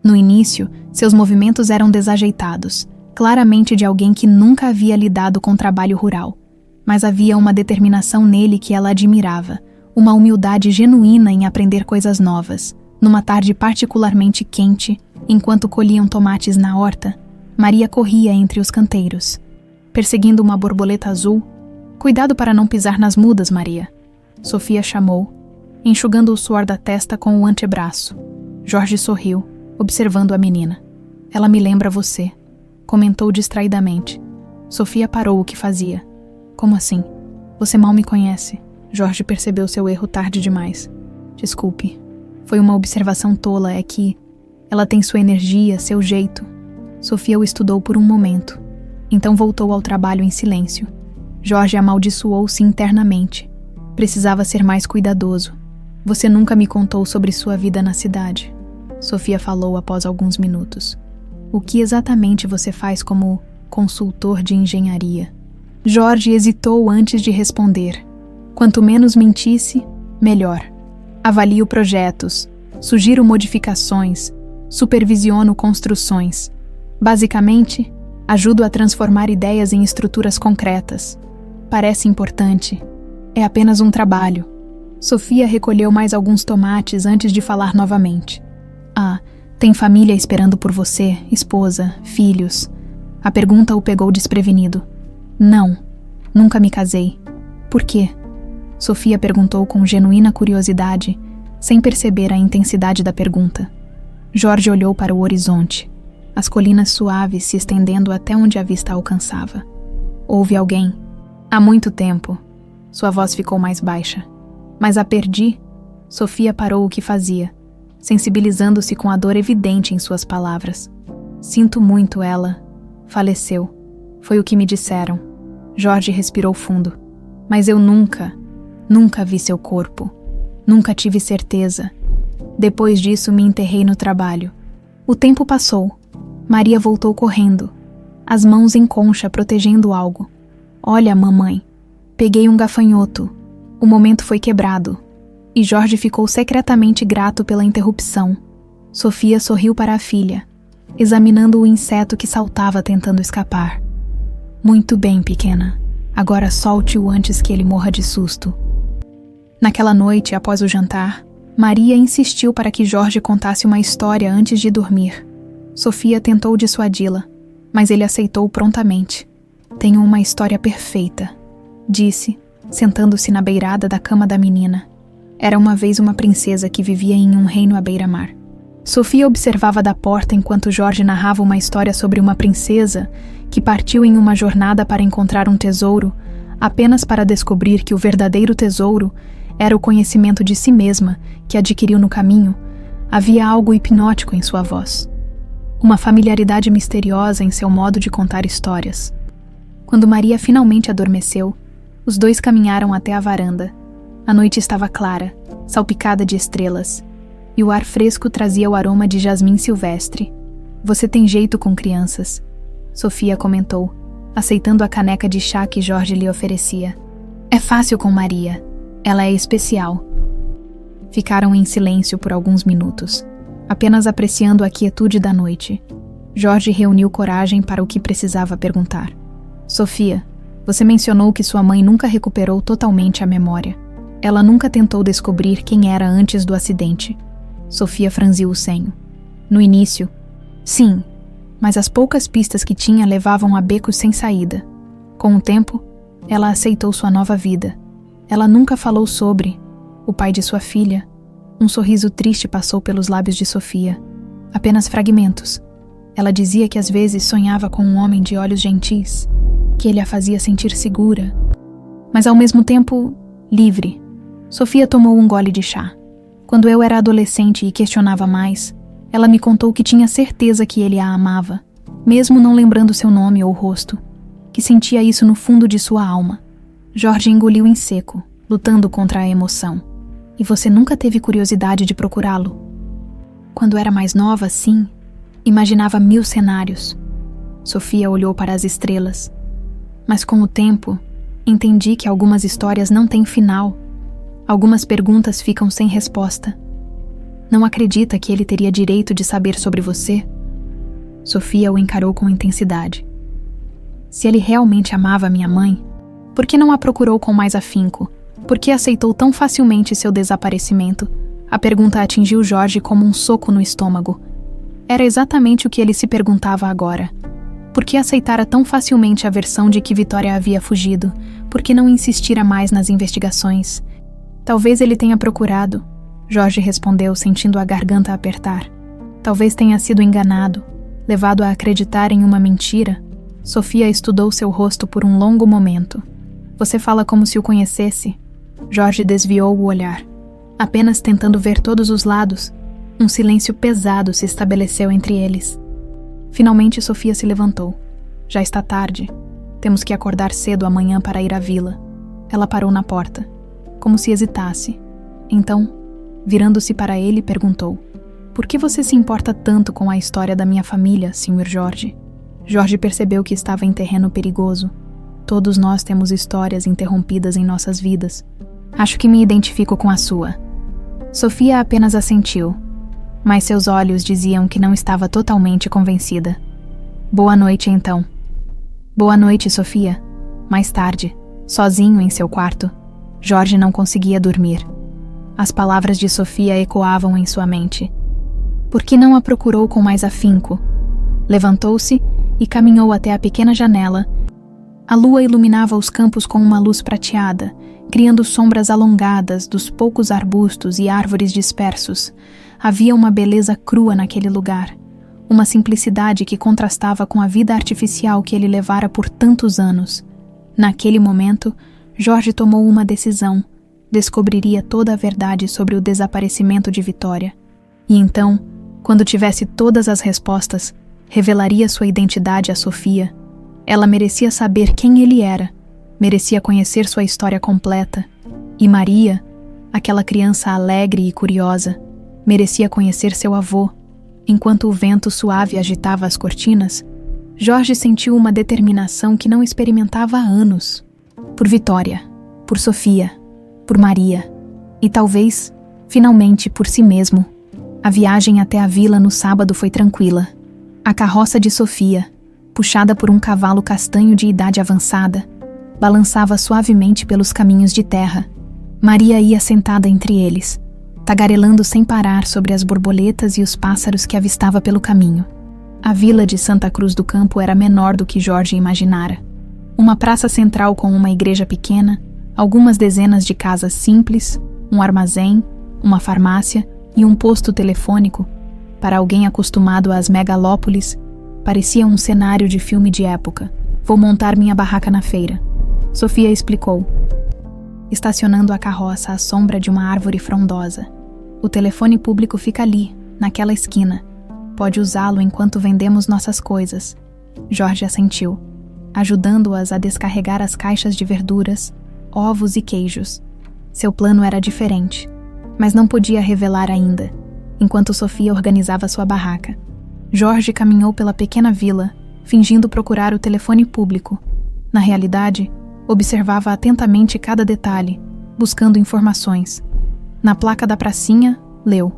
No início, seus movimentos eram desajeitados, claramente de alguém que nunca havia lidado com trabalho rural. Mas havia uma determinação nele que ela admirava, uma humildade genuína em aprender coisas novas. Numa tarde particularmente quente, enquanto colhiam tomates na horta, Maria corria entre os canteiros, perseguindo uma borboleta azul. "Cuidado para não pisar nas mudas, Maria", Sofia chamou, enxugando o suor da testa com o antebraço. Jorge sorriu, observando a menina. "Ela me lembra você", comentou distraidamente. Sofia parou o que fazia. "Como assim? Você mal me conhece." Jorge percebeu seu erro tarde demais. "Desculpe. Foi uma observação tola, é que ela tem sua energia, seu jeito." Sofia o estudou por um momento. Então voltou ao trabalho em silêncio. Jorge amaldiçoou-se internamente. Precisava ser mais cuidadoso. Você nunca me contou sobre sua vida na cidade. Sofia falou após alguns minutos. O que exatamente você faz como consultor de engenharia? Jorge hesitou antes de responder. Quanto menos mentisse, melhor. Avalio projetos, sugiro modificações, supervisiono construções. Basicamente, ajudo a transformar ideias em estruturas concretas. Parece importante. É apenas um trabalho. Sofia recolheu mais alguns tomates antes de falar novamente. Ah, tem família esperando por você, esposa, filhos. A pergunta o pegou desprevenido. Não, nunca me casei. Por quê? Sofia perguntou com genuína curiosidade, sem perceber a intensidade da pergunta. Jorge olhou para o horizonte, as colinas suaves se estendendo até onde a vista alcançava. Houve alguém. Há muito tempo. Sua voz ficou mais baixa. Mas a perdi. Sofia parou o que fazia, sensibilizando-se com a dor evidente em suas palavras. Sinto muito, ela faleceu. Foi o que me disseram. Jorge respirou fundo. Mas eu nunca vi seu corpo. Nunca tive certeza. Depois disso me enterrei no trabalho. O tempo passou. Maria voltou correndo, as mãos em concha protegendo algo. Olha, mamãe. Peguei um gafanhoto. O momento foi quebrado. E Jorge ficou secretamente grato pela interrupção. Sofia sorriu para a filha, examinando o inseto que saltava tentando escapar. Muito bem, pequena. Agora solte-o antes que ele morra de susto. Naquela noite, após o jantar, Maria insistiu para que Jorge contasse uma história antes de dormir. Sofia tentou dissuadi-la, mas ele aceitou prontamente. Tenho uma história perfeita, disse, sentando-se na beirada da cama da menina. Era uma vez uma princesa que vivia em um reino à beira-mar. Sofia observava da porta enquanto Jorge narrava uma história sobre uma princesa que partiu em uma jornada para encontrar um tesouro, apenas para descobrir que o verdadeiro tesouro era o conhecimento de si mesma que adquiriu no caminho. Havia algo hipnótico em sua voz. Uma familiaridade misteriosa em seu modo de contar histórias. Quando Maria finalmente adormeceu, os dois caminharam até a varanda. A noite estava clara, salpicada de estrelas, e o ar fresco trazia o aroma de jasmim silvestre. Você tem jeito com crianças, Sofia comentou, aceitando a caneca de chá que Jorge lhe oferecia. É fácil com Maria. Ela é especial. Ficaram em silêncio por alguns minutos, apenas apreciando a quietude da noite. Jorge reuniu coragem para o que precisava perguntar. Sofia, você mencionou que sua mãe nunca recuperou totalmente a memória. Ela nunca tentou descobrir quem era antes do acidente. Sofia franziu o senho. No início, sim, mas as poucas pistas que tinha levavam a becos sem saída. Com o tempo, ela aceitou sua nova vida. Ela nunca falou sobre o pai de sua filha. Um sorriso triste passou pelos lábios de Sofia. Apenas fragmentos. Ela dizia que às vezes sonhava com um homem de olhos gentis, que ele a fazia sentir segura, mas ao mesmo tempo, livre. Sofia tomou um gole de chá. Quando eu era adolescente e questionava mais, ela me contou que tinha certeza que ele a amava, mesmo não lembrando seu nome ou rosto, que sentia isso no fundo de sua alma. Jorge engoliu em seco, lutando contra a emoção. E você nunca teve curiosidade de procurá-lo? Quando era mais nova, sim. Imaginava 1000 cenários. Sofia olhou para as estrelas. Mas com o tempo, entendi que algumas histórias não têm final. Algumas perguntas ficam sem resposta. Não acredita que ele teria direito de saber sobre você? Sofia o encarou com intensidade. Se ele realmente amava minha mãe, por que não a procurou com mais afinco? Por que aceitou tão facilmente seu desaparecimento? A pergunta atingiu Jorge como um soco no estômago. Era exatamente o que ele se perguntava agora. Por que aceitara tão facilmente a versão de que Vitória havia fugido? Por que não insistira mais nas investigações? Talvez ele tenha procurado, Jorge respondeu, sentindo a garganta apertar. Talvez tenha sido enganado, levado a acreditar em uma mentira. Sofia estudou seu rosto por um longo momento. Você fala como se o conhecesse. Jorge desviou o olhar, apenas tentando ver todos os lados. Um silêncio pesado se estabeleceu entre eles. Finalmente Sofia se levantou. Já está tarde. Temos que acordar cedo amanhã para ir à vila. Ela parou na porta, como se hesitasse. Então, virando-se para ele, perguntou: Por que você se importa tanto com a história da minha família, Sr. Jorge? Jorge percebeu que estava em terreno perigoso. Todos nós temos histórias interrompidas em nossas vidas. Acho que me identifico com a sua. Sofia apenas assentiu, mas seus olhos diziam que não estava totalmente convencida. Boa noite, então. Boa noite, Sofia. Mais tarde, sozinho em seu quarto, Jorge não conseguia dormir. As palavras de Sofia ecoavam em sua mente. Por que não a procurou com mais afinco? Levantou-se e caminhou até a pequena janela. A lua iluminava os campos com uma luz prateada, criando sombras alongadas dos poucos arbustos e árvores dispersos. Havia uma beleza crua naquele lugar, uma simplicidade que contrastava com a vida artificial que ele levara por tantos anos. Naquele momento, Jorge tomou uma decisão. Descobriria toda a verdade sobre o desaparecimento de Vitória. E então, quando tivesse todas as respostas, revelaria sua identidade a Sofia. Ela merecia saber quem ele era, merecia conhecer sua história completa. E Maria, aquela criança alegre e curiosa, merecia conhecer seu avô. Enquanto o vento suave agitava as cortinas, Jorge sentiu uma determinação que não experimentava há anos. Por Vitória, por Sofia, por Maria e talvez, finalmente, por si mesmo. A viagem até a vila no sábado foi tranquila. A carroça de Sofia, puxada por um cavalo castanho de idade avançada, balançava suavemente pelos caminhos de terra. Maria ia sentada entre eles, tagarelando sem parar sobre as borboletas e os pássaros que avistava pelo caminho. A vila de Santa Cruz do Campo era menor do que Jorge imaginara. Uma praça central com uma igreja pequena, algumas dezenas de casas simples, um armazém, uma farmácia e um posto telefônico. Para alguém acostumado às megalópolis, parecia um cenário de filme de época. Vou montar minha barraca na feira, Sofia explicou, estacionando a carroça à sombra de uma árvore frondosa. O telefone público fica ali, naquela esquina. Pode usá-lo enquanto vendemos nossas coisas. Jorge assentiu, ajudando-as a descarregar as caixas de verduras, ovos e queijos. Seu plano era diferente, mas não podia revelar ainda, enquanto Sofia organizava sua barraca. Jorge caminhou pela pequena vila, fingindo procurar o telefone público. Na realidade, observava atentamente cada detalhe, buscando informações. Na placa da pracinha, leu: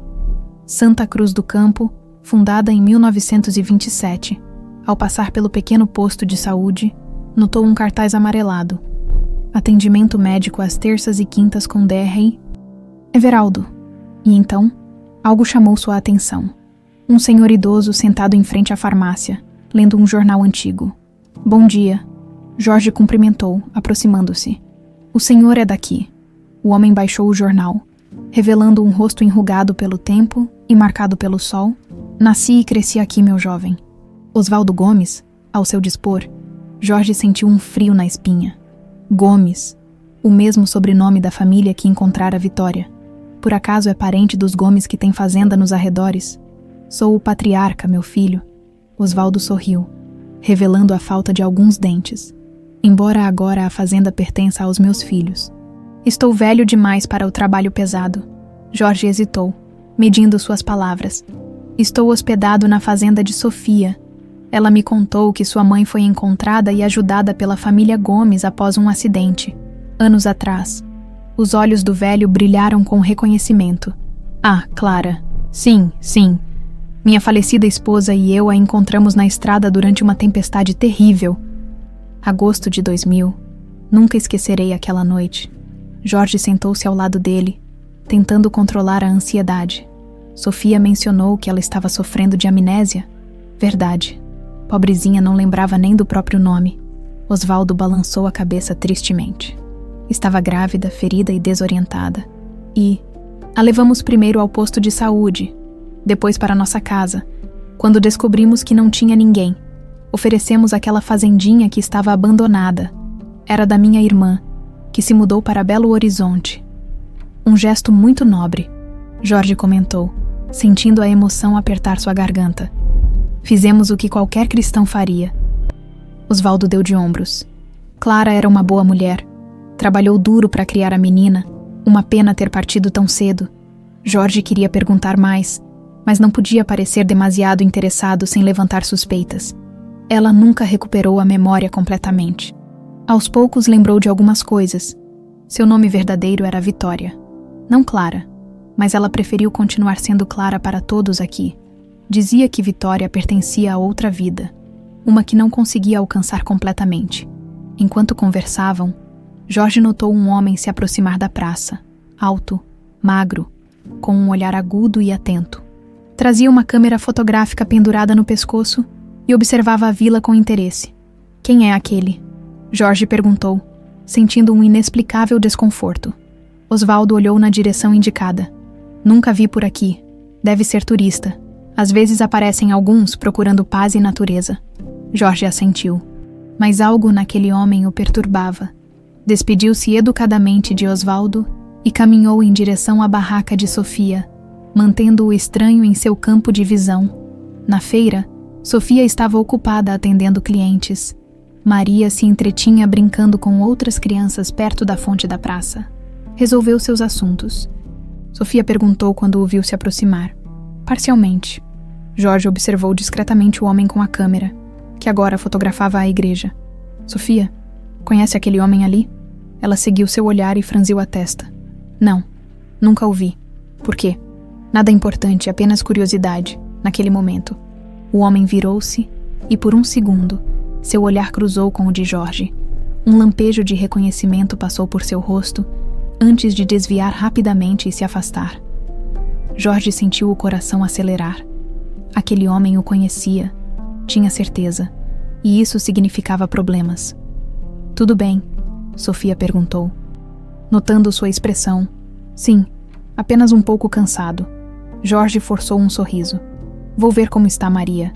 Santa Cruz do Campo, fundada em 1927. Ao passar pelo pequeno posto de saúde, notou um cartaz amarelado: Atendimento médico às terças e quintas com Dr. Everaldo. E então, algo chamou sua atenção. Um senhor idoso sentado em frente à farmácia, lendo um jornal antigo. Bom dia. Jorge cumprimentou, aproximando-se. O senhor é daqui. O homem baixou o jornal, revelando um rosto enrugado pelo tempo e marcado pelo sol. Nasci e cresci aqui, meu jovem. Osvaldo Gomes, ao seu dispor, Jorge sentiu um frio na espinha. Gomes, o mesmo sobrenome da família que encontrara Vitória. Por acaso é parente dos Gomes que tem fazenda nos arredores? Sou o patriarca, meu filho. Osvaldo sorriu, revelando a falta de alguns dentes. Embora agora a fazenda pertença aos meus filhos. Estou velho demais para o trabalho pesado. Jorge hesitou, medindo suas palavras. Estou hospedado na fazenda de Sofia. Ela me contou que sua mãe foi encontrada e ajudada pela família Gomes após um acidente, anos atrás. Os olhos do velho brilharam com reconhecimento. Ah, Clara. Sim, sim. Minha falecida esposa e eu a encontramos na estrada durante uma tempestade terrível. Agosto de 2000. Nunca esquecerei aquela noite. Jorge sentou-se ao lado dele, tentando controlar a ansiedade. Sofia mencionou que ela estava sofrendo de amnésia. Verdade. Pobrezinha não lembrava nem do próprio nome. Osvaldo balançou a cabeça tristemente. Estava grávida, ferida e desorientada. E a levamos primeiro ao posto de saúde, depois para nossa casa. Quando descobrimos que não tinha ninguém, oferecemos aquela fazendinha que estava abandonada. Era da minha irmã, que se mudou para Belo Horizonte. Um gesto muito nobre, Jorge comentou, sentindo a emoção apertar sua garganta. Fizemos o que qualquer cristão faria. Osvaldo deu de ombros. Clara era uma boa mulher. Trabalhou duro para criar a menina. Uma pena ter partido tão cedo. Jorge queria perguntar mais, mas não podia parecer demasiado interessado sem levantar suspeitas. Ela nunca recuperou a memória completamente. Aos poucos lembrou de algumas coisas. Seu nome verdadeiro era Vitória. Não Clara, mas ela preferiu continuar sendo Clara para todos aqui. Dizia que Vitória pertencia a outra vida, uma que não conseguia alcançar completamente. Enquanto conversavam, Jorge notou um homem se aproximar da praça, alto, magro, com um olhar agudo e atento. Trazia uma câmera fotográfica pendurada no pescoço e observava a vila com interesse. Quem é aquele? Jorge perguntou, sentindo um inexplicável desconforto. Osvaldo olhou na direção indicada. Nunca vi por aqui. Deve ser turista. Às vezes aparecem alguns procurando paz e natureza. Jorge assentiu. Mas algo naquele homem o perturbava. Despediu-se educadamente de Osvaldo e caminhou em direção à barraca de Sofia, mantendo o estranho em seu campo de visão. Na feira, Sofia estava ocupada atendendo clientes. Maria se entretinha brincando com outras crianças perto da fonte da praça. Resolveu seus assuntos. Sofia perguntou quando o viu se aproximar. Parcialmente. Jorge observou discretamente o homem com a câmera, que agora fotografava a igreja. Sofia, conhece aquele homem ali? Ela seguiu seu olhar e franziu a testa. Não, nunca o vi. Por quê? Nada importante, apenas curiosidade, naquele momento. O homem virou-se e, por um segundo, seu olhar cruzou com o de Jorge. Um lampejo de reconhecimento passou por seu rosto, antes de desviar rapidamente e se afastar. Jorge sentiu o coração acelerar. Aquele homem o conhecia, tinha certeza, e isso significava problemas. Tudo bem? Sofia perguntou, notando sua expressão. Sim, apenas um pouco cansado. Jorge forçou um sorriso. Vou ver como está Maria.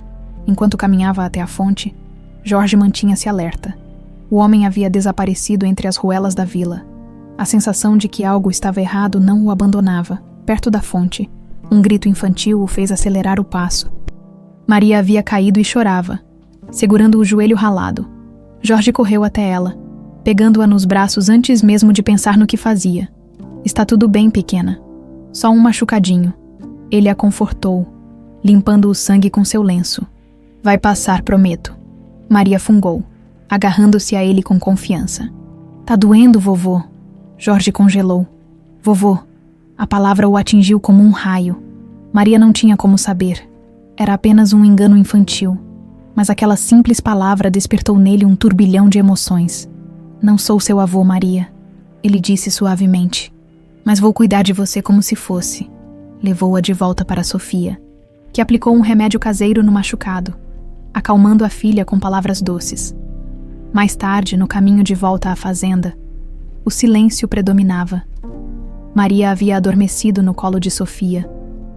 Enquanto caminhava até a fonte, Jorge mantinha-se alerta. O homem havia desaparecido entre as ruelas da vila. A sensação de que algo estava errado não o abandonava. Perto da fonte, um grito infantil o fez acelerar o passo. Maria havia caído e chorava, segurando o joelho ralado. Jorge correu até ela, pegando-a nos braços antes mesmo de pensar no que fazia. Está tudo bem, pequena. Só um machucadinho. Ele a confortou, limpando o sangue com seu lenço. Vai passar, prometo. Maria fungou, agarrando-se a ele com confiança. Tá doendo, vovô? Jorge congelou. Vovô. A palavra o atingiu como um raio. Maria não tinha como saber. Era apenas um engano infantil. Mas aquela simples palavra despertou nele um turbilhão de emoções. Não sou seu avô, Maria, ele disse suavemente. Mas vou cuidar de você como se fosse. Levou-a de volta para Sofia, que aplicou um remédio caseiro no machucado, acalmando a filha com palavras doces. Mais tarde, no caminho de volta à fazenda, o silêncio predominava. Maria havia adormecido no colo de Sofia,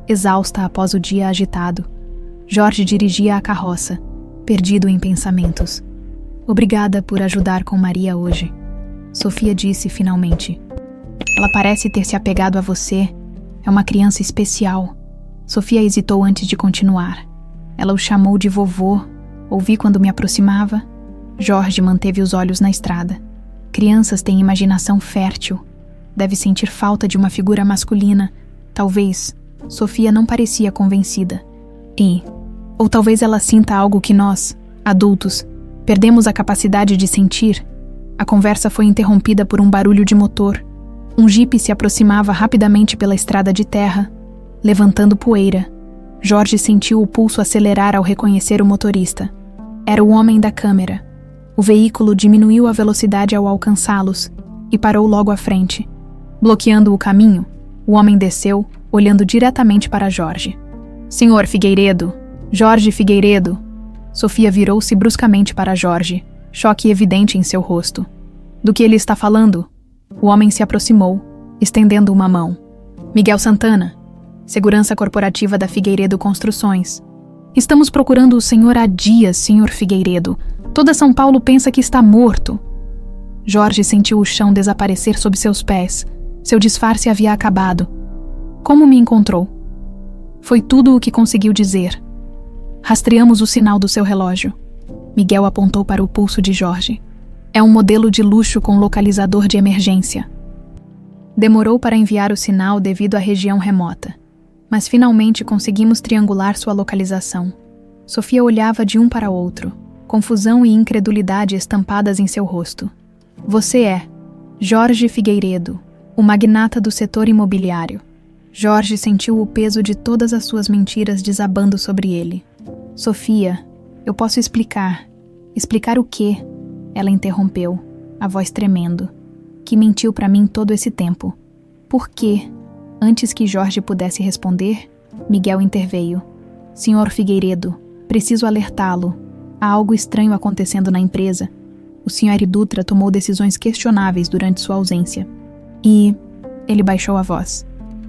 exausta após o dia agitado. Jorge dirigia a carroça, perdido em pensamentos. Obrigada por ajudar com Maria hoje, Sofia disse finalmente. Ela parece ter se apegado a você. É uma criança especial. Sofia hesitou antes de continuar. Ela o chamou de vovô. Ouvi quando me aproximava. Jorge manteve os olhos na estrada. Crianças têm imaginação fértil. Deve sentir falta de uma figura masculina. Talvez. Sofia não parecia convencida. Ou talvez ela sinta algo que nós, adultos, perdemos a capacidade de sentir. A conversa foi interrompida por um barulho de motor. Um jipe se aproximava rapidamente pela estrada de terra, levantando poeira. Jorge sentiu o pulso acelerar ao reconhecer o motorista. Era o homem da câmera. O veículo diminuiu a velocidade ao alcançá-los e parou logo à frente. Bloqueando o caminho, o homem desceu, olhando diretamente para Jorge. Senhor Figueiredo! Jorge Figueiredo! Sofia virou-se bruscamente para Jorge, choque evidente em seu rosto. Do que ele está falando? O homem se aproximou, estendendo uma mão. Miguel Santana, segurança corporativa da Figueiredo Construções. Estamos procurando o senhor há dias, senhor Figueiredo. Toda São Paulo pensa que está morto. Jorge sentiu o chão desaparecer sob seus pés. Seu disfarce havia acabado. Como me encontrou? Foi tudo o que conseguiu dizer. Rastreamos o sinal do seu relógio. Miguel apontou para o pulso de Jorge. É um modelo de luxo com localizador de emergência. Demorou para enviar o sinal devido à região remota, mas finalmente conseguimos triangular sua localização. Sofia olhava de um para outro, confusão e incredulidade estampadas em seu rosto. Você é Jorge Figueiredo, o magnata do setor imobiliário. Jorge sentiu o peso de todas as suas mentiras desabando sobre ele. Sofia, eu posso explicar. Explicar o quê? Ela interrompeu, a voz tremendo. Que mentiu para mim todo esse tempo. Por quê? Antes que Jorge pudesse responder, Miguel interveio. Senhor Figueiredo, preciso alertá-lo. Há algo estranho acontecendo na empresa. O Sr. Dutra tomou decisões questionáveis durante sua ausência. E... Ele baixou a voz.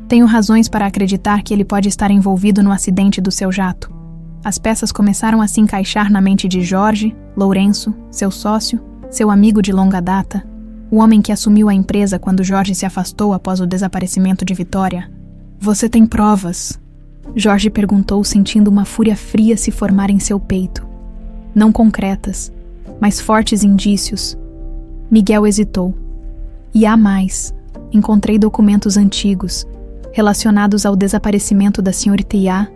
Tenho razões para acreditar que ele pode estar envolvido no acidente do seu jato. As peças começaram a se encaixar na mente de Jorge, Lourenço, seu sócio, seu amigo de longa data, o homem que assumiu a empresa quando Jorge se afastou após o desaparecimento de Vitória. Você tem provas? Jorge perguntou, sentindo uma fúria fria se formar em seu peito. Não concretas, mas fortes indícios. Miguel hesitou. E há mais. Encontrei documentos antigos, relacionados ao desaparecimento da senhorita Iá,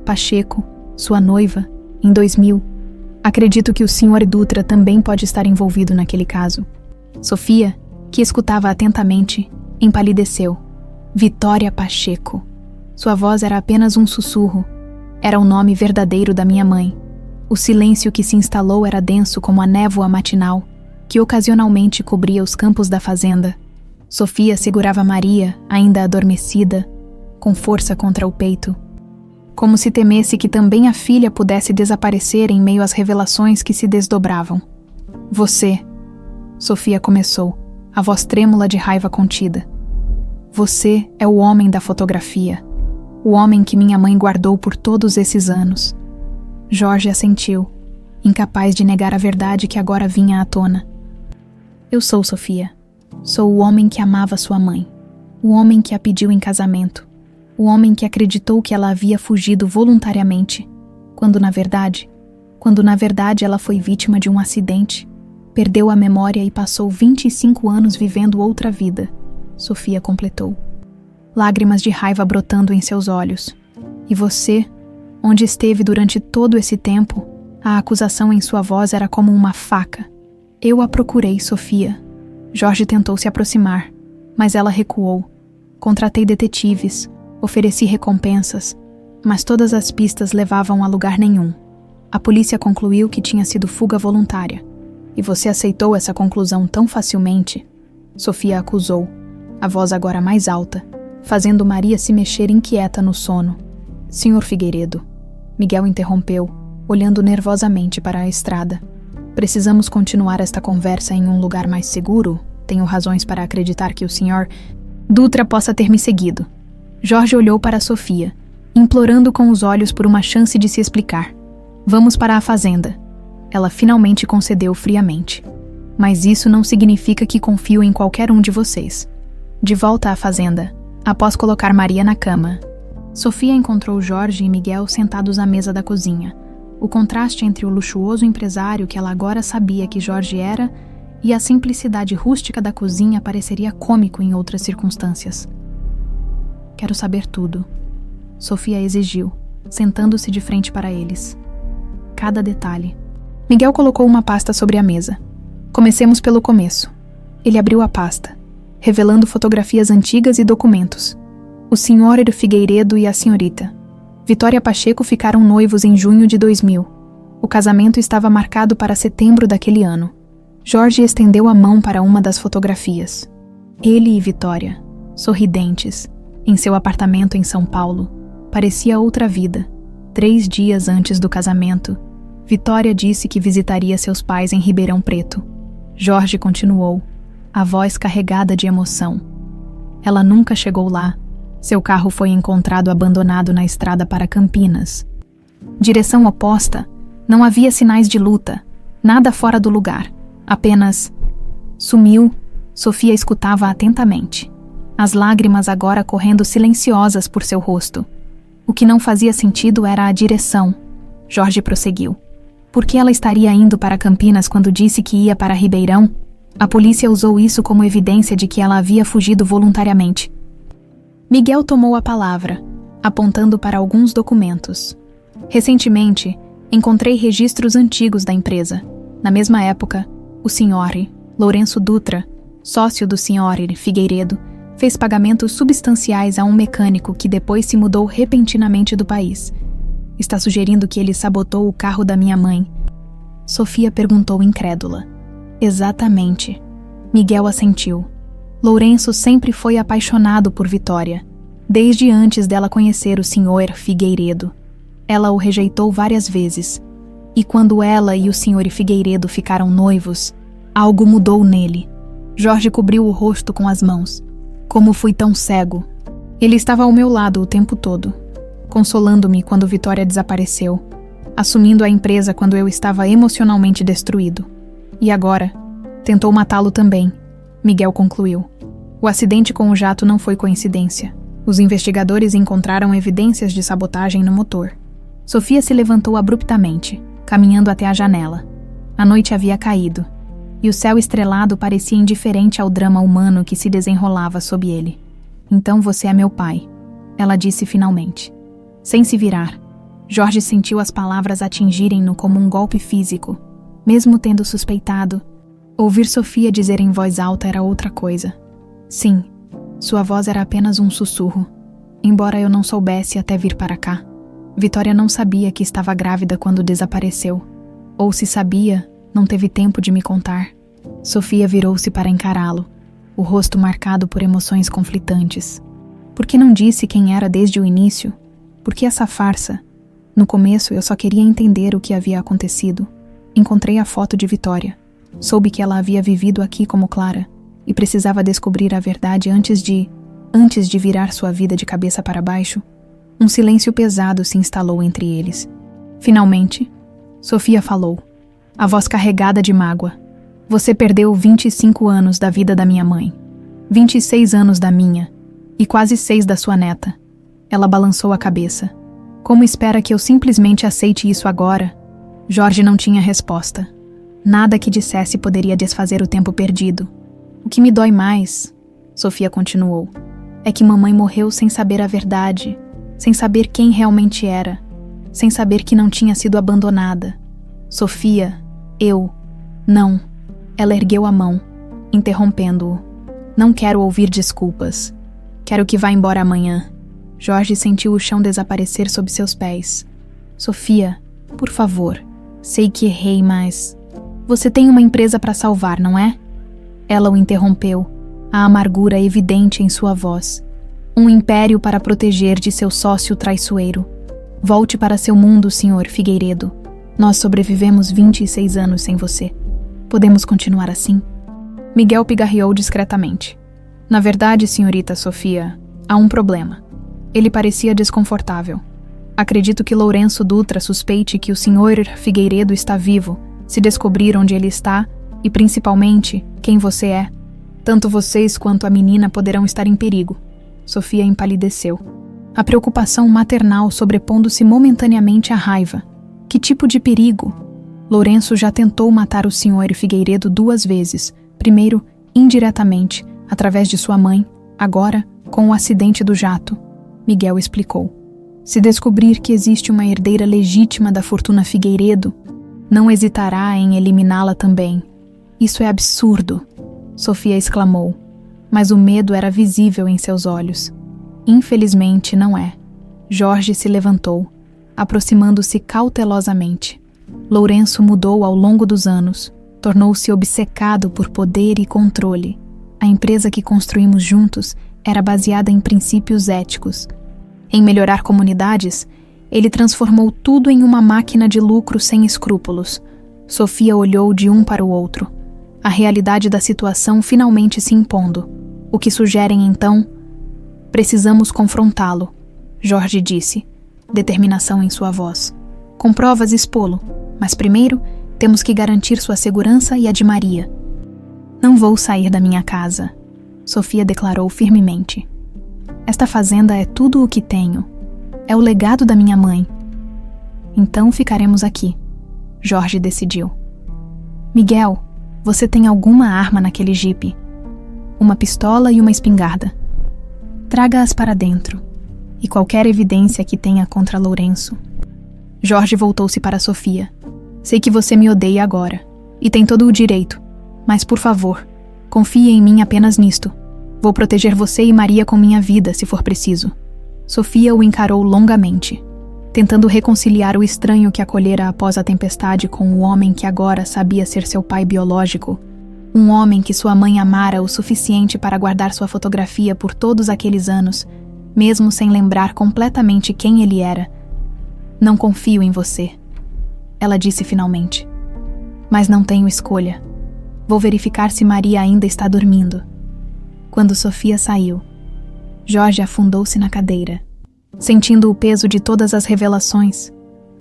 Pacheco, sua noiva, em 2000. Acredito que o Sr. Dutra também pode estar envolvido naquele caso. Sofia, que escutava atentamente, empalideceu. Vitória Pacheco. Sua voz era apenas um sussurro. Era o nome verdadeiro da minha mãe. O silêncio que se instalou era denso como a névoa matinal, que ocasionalmente cobria os campos da fazenda. Sofia segurava Maria, ainda adormecida, com força contra o peito, como se temesse que também a filha pudesse desaparecer em meio às revelações que se desdobravam. Você, Sofia começou, a voz trêmula de raiva contida. Você é o homem da fotografia, o homem que minha mãe guardou por todos esses anos. Jorge assentiu, incapaz de negar a verdade que agora vinha à tona. Eu sou Sofia. Sou o homem que amava sua mãe, o homem que a pediu em casamento, o homem que acreditou que ela havia fugido voluntariamente, quando na verdade ela foi vítima de um acidente, perdeu a memória e passou 25 anos vivendo outra vida, Sofia completou. Lágrimas de raiva brotando em seus olhos. E você, onde esteve durante todo esse tempo, a acusação em sua voz era como uma faca. Eu a procurei, Sofia. Jorge tentou se aproximar, mas ela recuou. Contratei detetives, ofereci recompensas, mas todas as pistas levavam a lugar nenhum. A polícia concluiu que tinha sido fuga voluntária. E você aceitou essa conclusão tão facilmente? Sofia acusou, a voz agora mais alta, fazendo Maria se mexer inquieta no sono. Senhor Figueiredo, Miguel interrompeu, olhando nervosamente para a estrada. Precisamos continuar esta conversa em um lugar mais seguro? Tenho razões para acreditar que o Sr. Dutra possa ter me seguido. Jorge olhou para Sofia, implorando com os olhos por uma chance de se explicar. Vamos para a fazenda. Ela finalmente concedeu friamente. Mas isso não significa que confio em qualquer um de vocês. De volta à fazenda, após colocar Maria na cama, Sofia encontrou Jorge e Miguel sentados à mesa da cozinha. O contraste entre o luxuoso empresário que ela agora sabia que Jorge era e a simplicidade rústica da cozinha pareceria cômico em outras circunstâncias. Quero saber tudo, Sofia exigiu, sentando-se de frente para eles. Cada detalhe. Miguel colocou uma pasta sobre a mesa. Comecemos pelo começo. Ele abriu a pasta, revelando fotografias antigas e documentos. O Sr. Figueiredo e a senhorita Vitória Pacheco ficaram noivos em junho de 2000. O casamento estava marcado para setembro daquele ano. Jorge estendeu a mão para uma das fotografias. Ele e Vitória, sorridentes, em seu apartamento em São Paulo, parecia outra vida. 3 dias antes do casamento, Vitória disse que visitaria seus pais em Ribeirão Preto. Jorge continuou, a voz carregada de emoção. Ela nunca chegou lá. Seu carro foi encontrado abandonado na estrada para Campinas. Direção oposta, não havia sinais de luta, nada fora do lugar. Apenas... Sumiu, Sofia escutava atentamente. As lágrimas agora correndo silenciosas por seu rosto. O que não fazia sentido era a direção. Jorge prosseguiu. Por que ela estaria indo para Campinas quando disse que ia para Ribeirão? A polícia usou isso como evidência de que ela havia fugido voluntariamente. Miguel tomou a palavra, apontando para alguns documentos. Recentemente, encontrei registros antigos da empresa. Na mesma época, o Sr. Lourenço Dutra, sócio do Sr. Figueiredo, fez pagamentos substanciais a um mecânico que depois se mudou repentinamente do país. Está sugerindo que ele sabotou o carro da minha mãe? Sofia perguntou incrédula. Exatamente. Miguel assentiu. Lourenço sempre foi apaixonado por Vitória, desde antes dela conhecer o Sr. Figueiredo. Ela o rejeitou várias vezes. E quando ela e o Sr. Figueiredo ficaram noivos, algo mudou nele. Jorge cobriu o rosto com as mãos. Como fui tão cego? Ele estava ao meu lado o tempo todo, consolando-me quando Vitória desapareceu, assumindo a empresa quando eu estava emocionalmente destruído. E agora, tentou matá-lo também, Miguel concluiu. O acidente com o jato não foi coincidência. Os investigadores encontraram evidências de sabotagem no motor. Sofia se levantou abruptamente, caminhando até a janela. A noite havia caído, e o céu estrelado parecia indiferente ao drama humano que se desenrolava sob ele. Então você é meu pai, ela disse finalmente. Sem se virar, Jorge sentiu as palavras atingirem-no como um golpe físico. Mesmo tendo suspeitado, ouvir Sofia dizer em voz alta era outra coisa. Sim, sua voz era apenas um sussurro, embora eu não soubesse até vir para cá. Vitória não sabia que estava grávida quando desapareceu. Ou se sabia, não teve tempo de me contar. Sofia virou-se para encará-lo, o rosto marcado por emoções conflitantes. Por que não disse quem era desde o início? Por que essa farsa? No começo eu só queria entender o que havia acontecido. Encontrei a foto de Vitória. Soube que ela havia vivido aqui como Clara e precisava descobrir a verdade antes de virar sua vida de cabeça para baixo. Um silêncio pesado se instalou entre eles. Finalmente, Sofia falou, a voz carregada de mágoa. Você perdeu 25 anos da vida da minha mãe, 26 anos da minha e quase 6 da sua neta. Ela balançou a cabeça. Como espera que eu simplesmente aceite isso agora? Jorge não tinha resposta. Nada que dissesse poderia desfazer o tempo perdido. O que me dói mais, Sofia continuou, é que mamãe morreu sem saber a verdade, sem saber quem realmente era, sem saber que não tinha sido abandonada. Sofia, não. Ela ergueu a mão, interrompendo-o. Não quero ouvir desculpas. Quero que vá embora amanhã. Jorge sentiu o chão desaparecer sob seus pés. Sofia, por favor. Sei que errei, mas... Você tem uma empresa para salvar, não é? Ela o interrompeu, a amargura evidente em sua voz. Um império para proteger de seu sócio traiçoeiro. Volte para seu mundo, Sr. Figueiredo. Nós sobrevivemos 26 anos sem você. Podemos continuar assim? Miguel pigarreou discretamente. Na verdade, senhorita Sofia, há um problema. Ele parecia desconfortável. Acredito que Lourenço Dutra suspeite que o Sr. Figueiredo está vivo, se descobrir onde ele está e, principalmente, quem você é. Tanto vocês quanto a menina poderão estar em perigo. Sofia empalideceu. A preocupação maternal sobrepondo-se momentaneamente à raiva. Que tipo de perigo? Lourenço já tentou matar o Sr. Figueiredo 2 vezes. Primeiro, indiretamente, através de sua mãe. Agora, com o acidente do jato. Miguel explicou. Se descobrir que existe uma herdeira legítima da fortuna Figueiredo, não hesitará em eliminá-la também. Isso é absurdo, Sofia exclamou, mas o medo era visível em seus olhos. Infelizmente não é. Jorge se levantou, aproximando-se cautelosamente. Lourenço mudou ao longo dos anos, tornou-se obcecado por poder e controle. A empresa que construímos juntos era baseada em princípios éticos. Em melhorar comunidades, ele transformou tudo em uma máquina de lucro sem escrúpulos. Sofia olhou de um para o outro, a realidade da situação finalmente se impondo. O que sugerem então? Precisamos confrontá-lo, Jorge disse, determinação em sua voz. Com provas expô-lo, mas primeiro temos que garantir sua segurança e a de Maria. Não vou sair da minha casa, Sofia declarou firmemente. Esta fazenda é tudo o que tenho. É o legado da minha mãe. Então ficaremos aqui. Jorge decidiu. Miguel, você tem alguma arma naquele jipe? Uma pistola e uma espingarda. Traga-as para dentro. E qualquer evidência que tenha contra Lourenço. Jorge voltou-se para Sofia. Sei que você me odeia agora. E tem todo o direito. Mas, por favor, confie em mim apenas nisto. Vou proteger você e Maria com minha vida, se for preciso. Sofia o encarou longamente, tentando reconciliar o estranho que acolhera após a tempestade com o homem que agora sabia ser seu pai biológico. Um homem que sua mãe amara o suficiente para guardar sua fotografia por todos aqueles anos, mesmo sem lembrar completamente quem ele era. Não confio em você, ela disse finalmente. Mas não tenho escolha. Vou verificar se Maria ainda está dormindo. Quando Sofia saiu, Jorge afundou-se na cadeira, sentindo o peso de todas as revelações.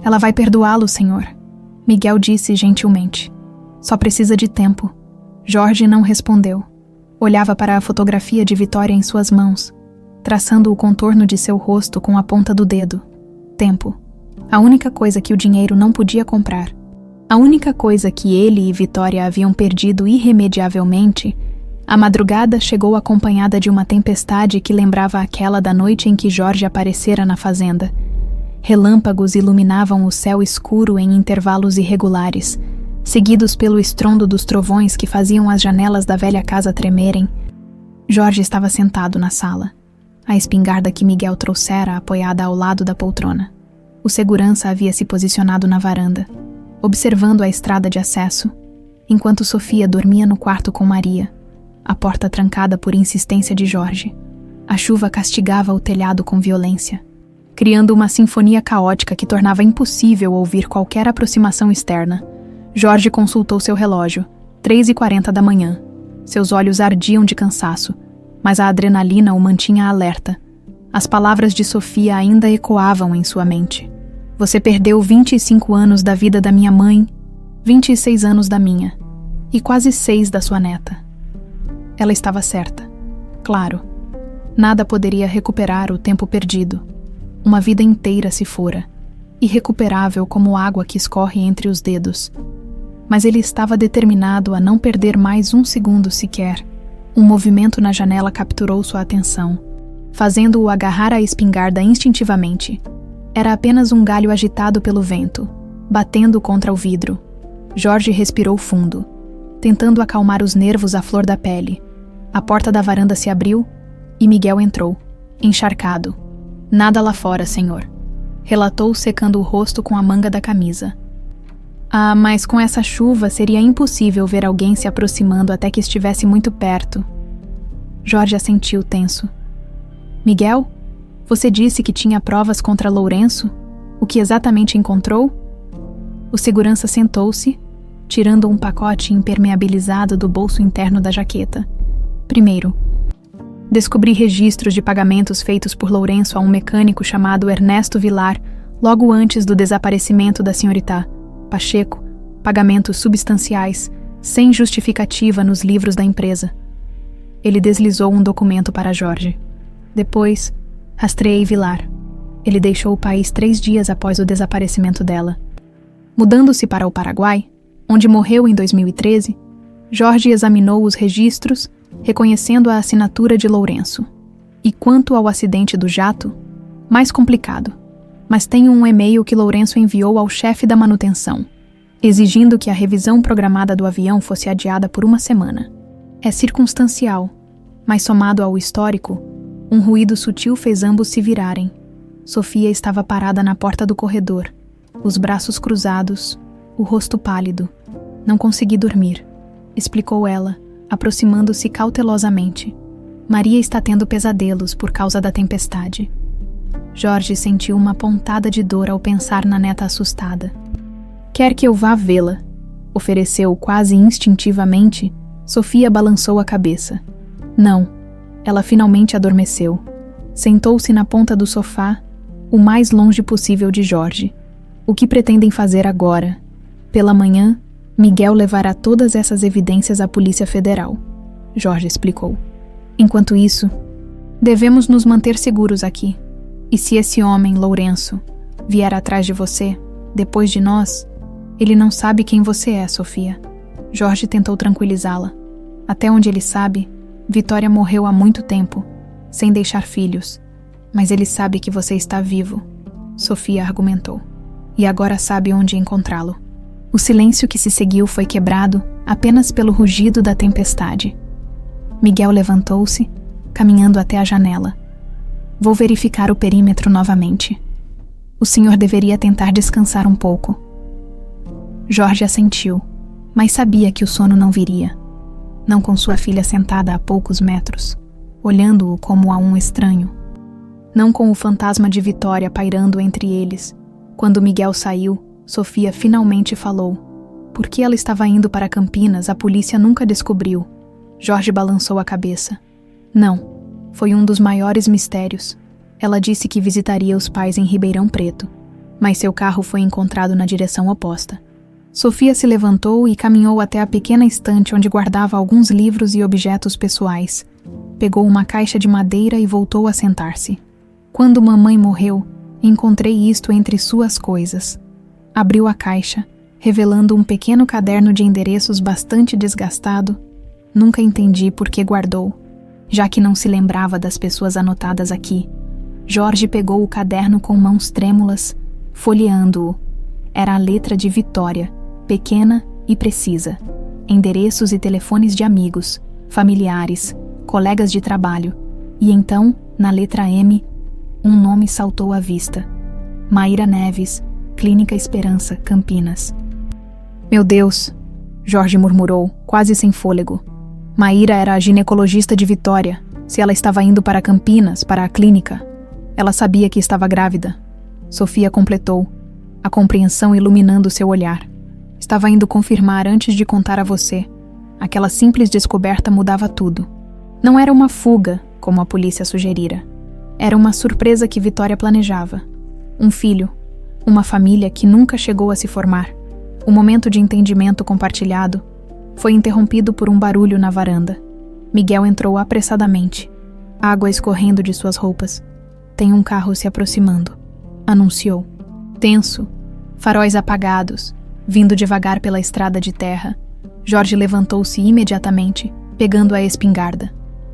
Ela vai perdoá-lo, senhor, Miguel disse gentilmente. Só precisa de tempo. Jorge não respondeu. Olhava para a fotografia de Vitória em suas mãos, traçando o contorno de seu rosto com a ponta do dedo. Tempo. A única coisa que o dinheiro não podia comprar. A única coisa que ele e Vitória haviam perdido irremediavelmente. A madrugada chegou acompanhada de uma tempestade que lembrava aquela da noite em que Jorge aparecera na fazenda. Relâmpagos iluminavam o céu escuro em intervalos irregulares, seguidos pelo estrondo dos trovões que faziam as janelas da velha casa tremerem. Jorge estava sentado na sala, a espingarda que Miguel trouxera apoiada ao lado da poltrona. O segurança havia se posicionado na varanda, observando a estrada de acesso, enquanto Sofia dormia no quarto com Maria, a porta trancada por insistência de Jorge. A chuva castigava o telhado com violência, criando uma sinfonia caótica que tornava impossível ouvir qualquer aproximação externa. Jorge consultou seu relógio, 3h40 da manhã. Seus olhos ardiam de cansaço, mas a adrenalina o mantinha alerta. As palavras de Sofia ainda ecoavam em sua mente. Você perdeu 25 anos da vida da minha mãe, 26 anos da minha, e quase 6 da sua neta. Ela estava certa. Claro, nada poderia recuperar o tempo perdido. Uma vida inteira se fora, irrecuperável como água que escorre entre os dedos. Mas ele estava determinado a não perder mais um segundo sequer. Um movimento na janela capturou sua atenção, fazendo-o agarrar a espingarda instintivamente. Era apenas um galho agitado pelo vento, batendo contra o vidro. Jorge respirou fundo, tentando acalmar os nervos à flor da pele. A porta da varanda se abriu e Miguel entrou, encharcado. Nada lá fora, senhor, relatou secando o rosto com a manga da camisa. Ah, mas com essa chuva seria impossível ver alguém se aproximando até que estivesse muito perto. Jorge assentiu tenso. Miguel, você disse que tinha provas contra Lourenço? O que exatamente encontrou? O segurança sentou-se, tirando um pacote impermeabilizado do bolso interno da jaqueta. Primeiro, descobri registros de pagamentos feitos por Lourenço a um mecânico chamado Ernesto Vilar, logo antes do desaparecimento da senhorita Pacheco, pagamentos substanciais, sem justificativa nos livros da empresa. Ele deslizou um documento para Jorge. Depois, rastreei Vilar. Ele deixou o país 3 dias após o desaparecimento dela. Mudando-se para o Paraguai, onde morreu em 2013, Jorge examinou os registros, reconhecendo a assinatura de Lourenço. E quanto ao acidente do jato, mais complicado. Mas tenho um e-mail que Lourenço enviou ao chefe da manutenção, exigindo que a revisão programada do avião fosse adiada por 1 semana. É circunstancial, mas somado ao histórico, um ruído sutil fez ambos se virarem. Sofia estava parada na porta do corredor, os braços cruzados, o rosto pálido. Não consegui dormir, explicou ela, aproximando-se cautelosamente. Maria está tendo pesadelos por causa da tempestade. Jorge sentiu uma pontada de dor ao pensar na neta assustada. Quer que eu vá vê-la? Ofereceu quase instintivamente. Sofia balançou a cabeça. Não. Ela finalmente adormeceu. Sentou-se na ponta do sofá, o mais longe possível de Jorge. O que pretendem fazer agora? Pela manhã, Miguel levará todas essas evidências à Polícia Federal, Jorge explicou. Enquanto isso, devemos nos manter seguros aqui. E se esse homem, Lourenço, vier atrás de você, depois de nós, Ele não sabe quem você é, Sofia. Jorge tentou tranquilizá-la. Até onde ele sabe, Vitória morreu há muito tempo, sem deixar filhos. Mas ele sabe que você está vivo, Sofia argumentou. E agora sabe onde encontrá-lo. O silêncio que se seguiu foi quebrado apenas pelo rugido da tempestade. Miguel levantou-se, caminhando até a janela. Vou verificar o perímetro novamente. O senhor deveria tentar descansar um pouco. Jorge assentiu, mas sabia que o sono não viria. Não com sua filha sentada a poucos metros, olhando-o como a um estranho. Não com o fantasma de Vitória pairando entre eles. Quando Miguel saiu, Sofia finalmente falou. Por que ela estava indo para Campinas, a polícia nunca descobriu. Jorge balançou a cabeça. Não, foi um dos maiores mistérios. Ela disse que visitaria os pais em Ribeirão Preto, mas seu carro foi encontrado na direção oposta. Sofia se levantou e caminhou até a pequena estante onde guardava alguns livros e objetos pessoais. Pegou uma caixa de madeira e voltou a sentar-se. Quando mamãe morreu, encontrei isto entre suas coisas. Abriu a caixa, revelando um pequeno caderno de endereços bastante desgastado. Nunca entendi por que guardou, já que não se lembrava das pessoas anotadas aqui. Jorge pegou o caderno com mãos trêmulas, folheando-o. Era a letra de Vitória, pequena e precisa. Endereços e telefones de amigos, familiares, colegas de trabalho. E então, na letra M, um nome saltou à vista. Maíra Neves, Clínica Esperança, Campinas. Meu Deus, Jorge murmurou, quase sem fôlego. Maíra era a ginecologista de Vitória. Se ela estava indo para Campinas, para a clínica, ela sabia que estava grávida. Sofia completou, a compreensão iluminando seu olhar. Estava indo confirmar antes de contar a você. Aquela simples descoberta mudava tudo. Não era uma fuga, como a polícia sugerira. Era uma surpresa que Vitória planejava. Um filho, uma família que nunca chegou a se formar. O momento de entendimento compartilhado foi interrompido por um barulho na varanda. Miguel entrou apressadamente, água escorrendo de suas roupas. Tem um carro se aproximando, anunciou. Tenso, faróis apagados, vindo devagar pela estrada de terra. Jorge levantou-se imediatamente, pegando a espingarda.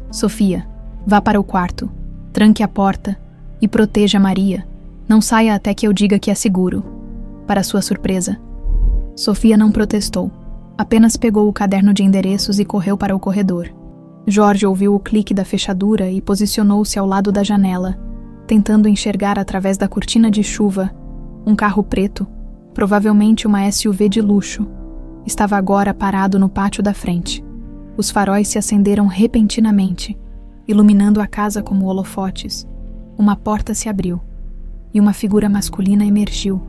Sofia, vá para o quarto, tranque a porta e proteja Maria. Não saia até que eu diga que é seguro. Para sua surpresa, Sofia não protestou. Apenas pegou o caderno de endereços e correu para o corredor. Jorge ouviu o clique da fechadura e posicionou-se ao lado da janela, tentando enxergar através da cortina de chuva um carro preto, provavelmente uma SUV de luxo. Estava agora parado no pátio da frente. Os faróis se acenderam repentinamente, iluminando a casa como holofotes. Uma porta se abriu e uma figura masculina emergiu,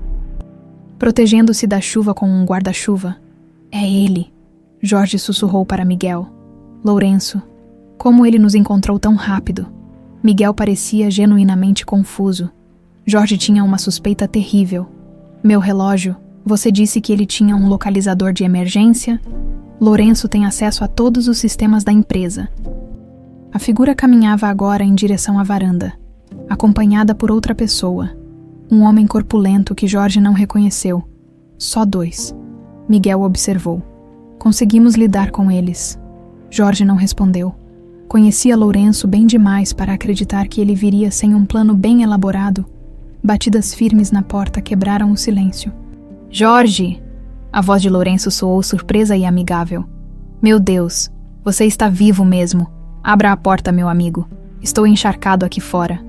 protegendo-se da chuva com um guarda-chuva. É ele, Jorge sussurrou para Miguel. Lourenço, como ele nos encontrou tão rápido? Miguel parecia genuinamente confuso. Jorge tinha uma suspeita terrível. Meu relógio, você disse que ele tinha um localizador de emergência? Lourenço tem acesso a todos os sistemas da empresa. A figura caminhava agora em direção à varanda, acompanhada por outra pessoa. Um homem corpulento que Jorge não reconheceu. Só dois. Miguel observou. Conseguimos lidar com eles. Jorge não respondeu. Conhecia Lourenço bem demais para acreditar que ele viria sem um plano bem elaborado. Batidas firmes na porta quebraram o silêncio. Jorge! A voz de Lourenço soou surpresa e amigável. Meu Deus, você está vivo mesmo. Abra a porta, meu amigo. Estou encharcado aqui fora.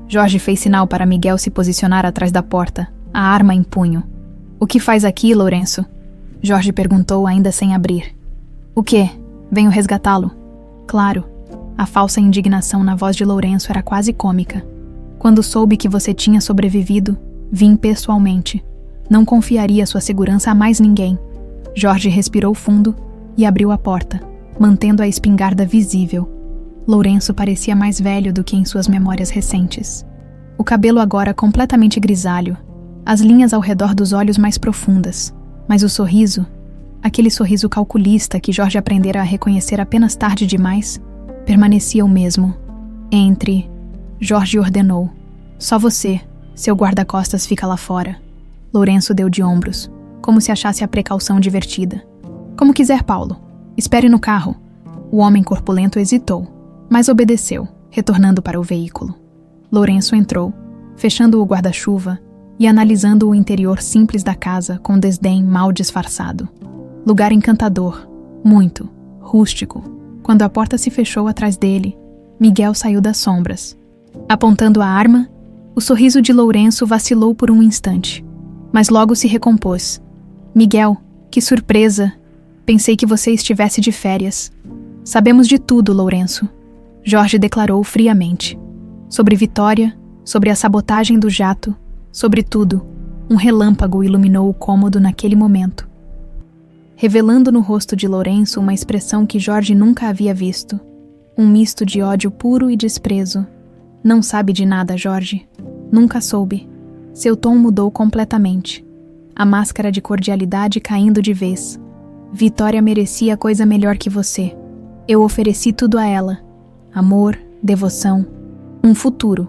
Jorge fez sinal para Miguel se posicionar atrás da porta, a arma em punho. O que faz aqui, Lourenço? Jorge perguntou, ainda sem abrir. O quê? Venho resgatá-lo. Claro. A falsa indignação na voz de Lourenço era quase cômica. Quando soube que você tinha sobrevivido, vim pessoalmente. Não confiaria sua segurança a mais ninguém. Jorge respirou fundo e abriu a porta, mantendo a espingarda visível. Lourenço parecia mais velho do que em suas memórias recentes. O cabelo agora completamente grisalho, as linhas ao redor dos olhos mais profundas. Mas o sorriso, aquele sorriso calculista que Jorge aprendera a reconhecer apenas tarde demais, permanecia o mesmo. Jorge ordenou. Só você, seu guarda-costas fica lá fora. Lourenço deu de ombros. como se achasse a precaução divertida. Como quiser, Paulo. Espere no carro. O homem corpulento hesitou, mas obedeceu, retornando para o veículo. Lourenço entrou, fechando o guarda-chuva e analisando o interior simples da casa com desdém mal disfarçado. Lugar encantador, muito, rústico. Quando a porta se fechou atrás dele, Miguel saiu das sombras. Apontando a arma, o sorriso de Lourenço vacilou por um instante, mas logo se recompôs. Miguel, que surpresa! Pensei que você estivesse de férias. Sabemos de tudo, Lourenço. Jorge declarou friamente. Sobre Vitória, sobre a sabotagem do jato, sobre tudo, um relâmpago iluminou o cômodo naquele momento, revelando no rosto de Lourenço uma expressão que Jorge nunca havia visto. Um misto de ódio puro e desprezo. Não sabe de nada, Jorge. Nunca soube. Seu tom mudou completamente. A máscara de cordialidade caindo de vez. Vitória merecia coisa melhor que você. Eu ofereci tudo a ela. Amor, devoção, um futuro.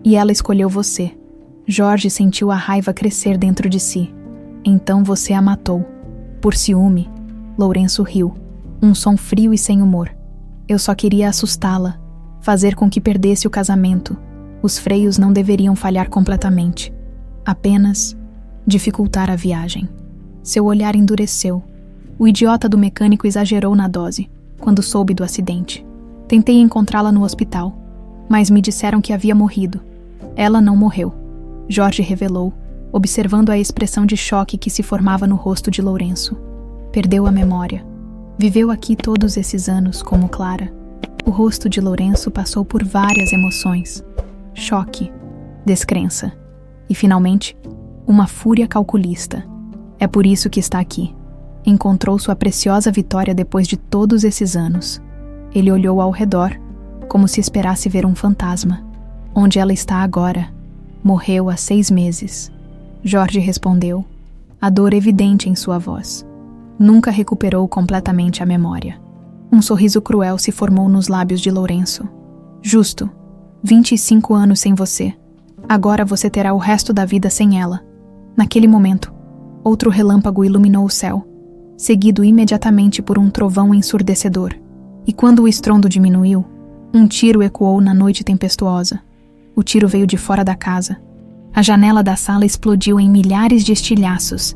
E ela escolheu você. Jorge sentiu a raiva crescer dentro de si. Então você a matou. Por ciúme. Lourenço riu. Um som frio e sem humor. Eu só queria assustá-la. Fazer com que perdesse o casamento. Os freios não deveriam falhar completamente. Apenas dificultar a viagem. Seu olhar endureceu. O idiota do mecânico exagerou na dose, quando soube do acidente. Tentei encontrá-la no hospital, mas me disseram que havia morrido. Ela não morreu. Jorge revelou, observando a expressão de choque que se formava no rosto de Lourenço. Perdeu a memória. Viveu aqui todos esses anos, como Clara. O rosto de Lourenço passou por várias emoções. Choque, descrença e, finalmente, uma fúria calculista. É por isso que está aqui. Encontrou sua preciosa Vitória depois de todos esses anos. Ele olhou ao redor, como se esperasse ver um fantasma. Onde ela está agora? Morreu há 6 meses. Jorge respondeu, a dor evidente em sua voz. Nunca recuperou completamente a memória. Um sorriso cruel se formou nos lábios de Lourenço. Justo. 25 anos sem você. Agora você terá o resto da vida sem ela. Naquele momento, outro relâmpago iluminou o céu, seguido imediatamente por um trovão ensurdecedor. E quando o estrondo diminuiu, um tiro ecoou na noite tempestuosa. O tiro veio de fora da casa. A janela da sala explodiu em milhares de estilhaços,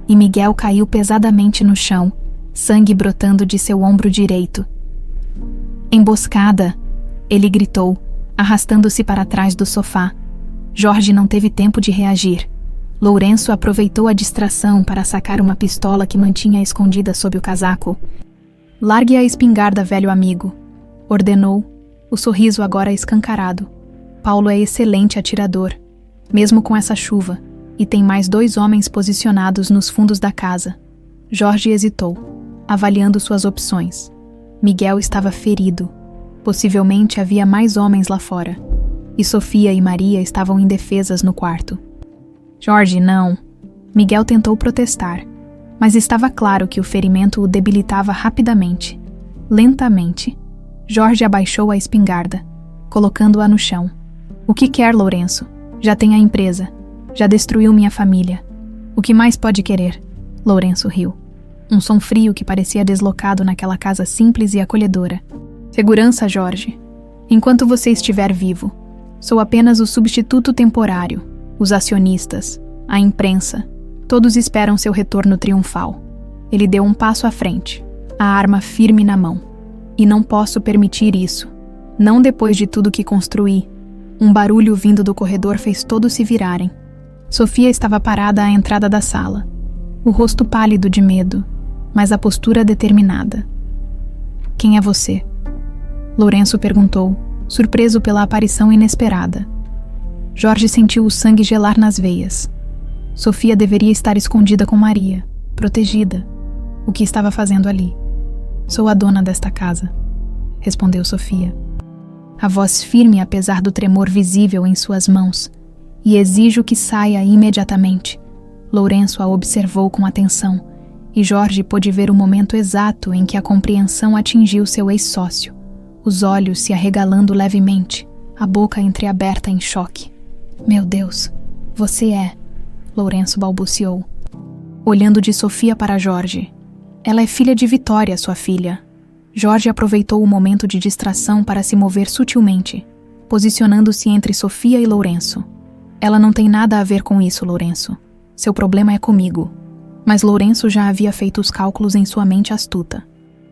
e Miguel caiu pesadamente no chão, sangue brotando de seu ombro direito. Emboscada! Ele gritou, arrastando-se para trás do sofá. Jorge não teve tempo de reagir. Lourenço aproveitou a distração para sacar uma pistola que mantinha escondida sob o casaco. Largue a espingarda, velho amigo, ordenou, o sorriso agora escancarado. Paulo é excelente atirador, mesmo com essa chuva, e tem mais 2 homens posicionados nos fundos da casa. Jorge hesitou, avaliando suas opções. Miguel estava ferido. Possivelmente havia mais homens lá fora. E Sofia e Maria estavam indefesas no quarto. Jorge, não. Miguel tentou protestar, mas estava claro que o ferimento o debilitava rapidamente. Lentamente, Jorge abaixou a espingarda, colocando-a no chão. O que quer, Lourenço? Já tem a empresa. Já destruiu minha família. O que mais pode querer? Lourenço riu. Um som frio que parecia deslocado naquela casa simples e acolhedora. Segurança, Jorge. Enquanto você estiver vivo, sou apenas o substituto temporário. Os acionistas, a imprensa, todos esperam seu retorno triunfal. Ele deu um passo à frente, a arma firme na mão. E não posso permitir isso. Não depois de tudo que construí. Um barulho vindo do corredor fez todos se virarem. Sofia estava parada à entrada da sala, o rosto pálido de medo, mas a postura determinada. Quem é você? Lourenço perguntou, surpreso pela aparição inesperada. Jorge sentiu o sangue gelar nas veias. Sofia deveria estar escondida com Maria, protegida. O que estava fazendo ali? Sou a dona desta casa, respondeu Sofia. A voz firme apesar do tremor visível em suas mãos. E exijo que saia imediatamente. Lourenço a observou com atenção, e Jorge pôde ver o momento exato em que a compreensão atingiu seu ex-sócio, os olhos se arregalando levemente, a boca entreaberta em choque. Meu Deus, você é... Lourenço balbuciou. olhando de Sofia para Jorge. Ela é filha de Vitória, sua filha. Jorge aproveitou o momento de distração para se mover sutilmente, posicionando-se entre Sofia e Lourenço. Ela não tem nada a ver com isso, Lourenço. Seu problema é comigo. Mas Lourenço já havia feito os cálculos em sua mente astuta.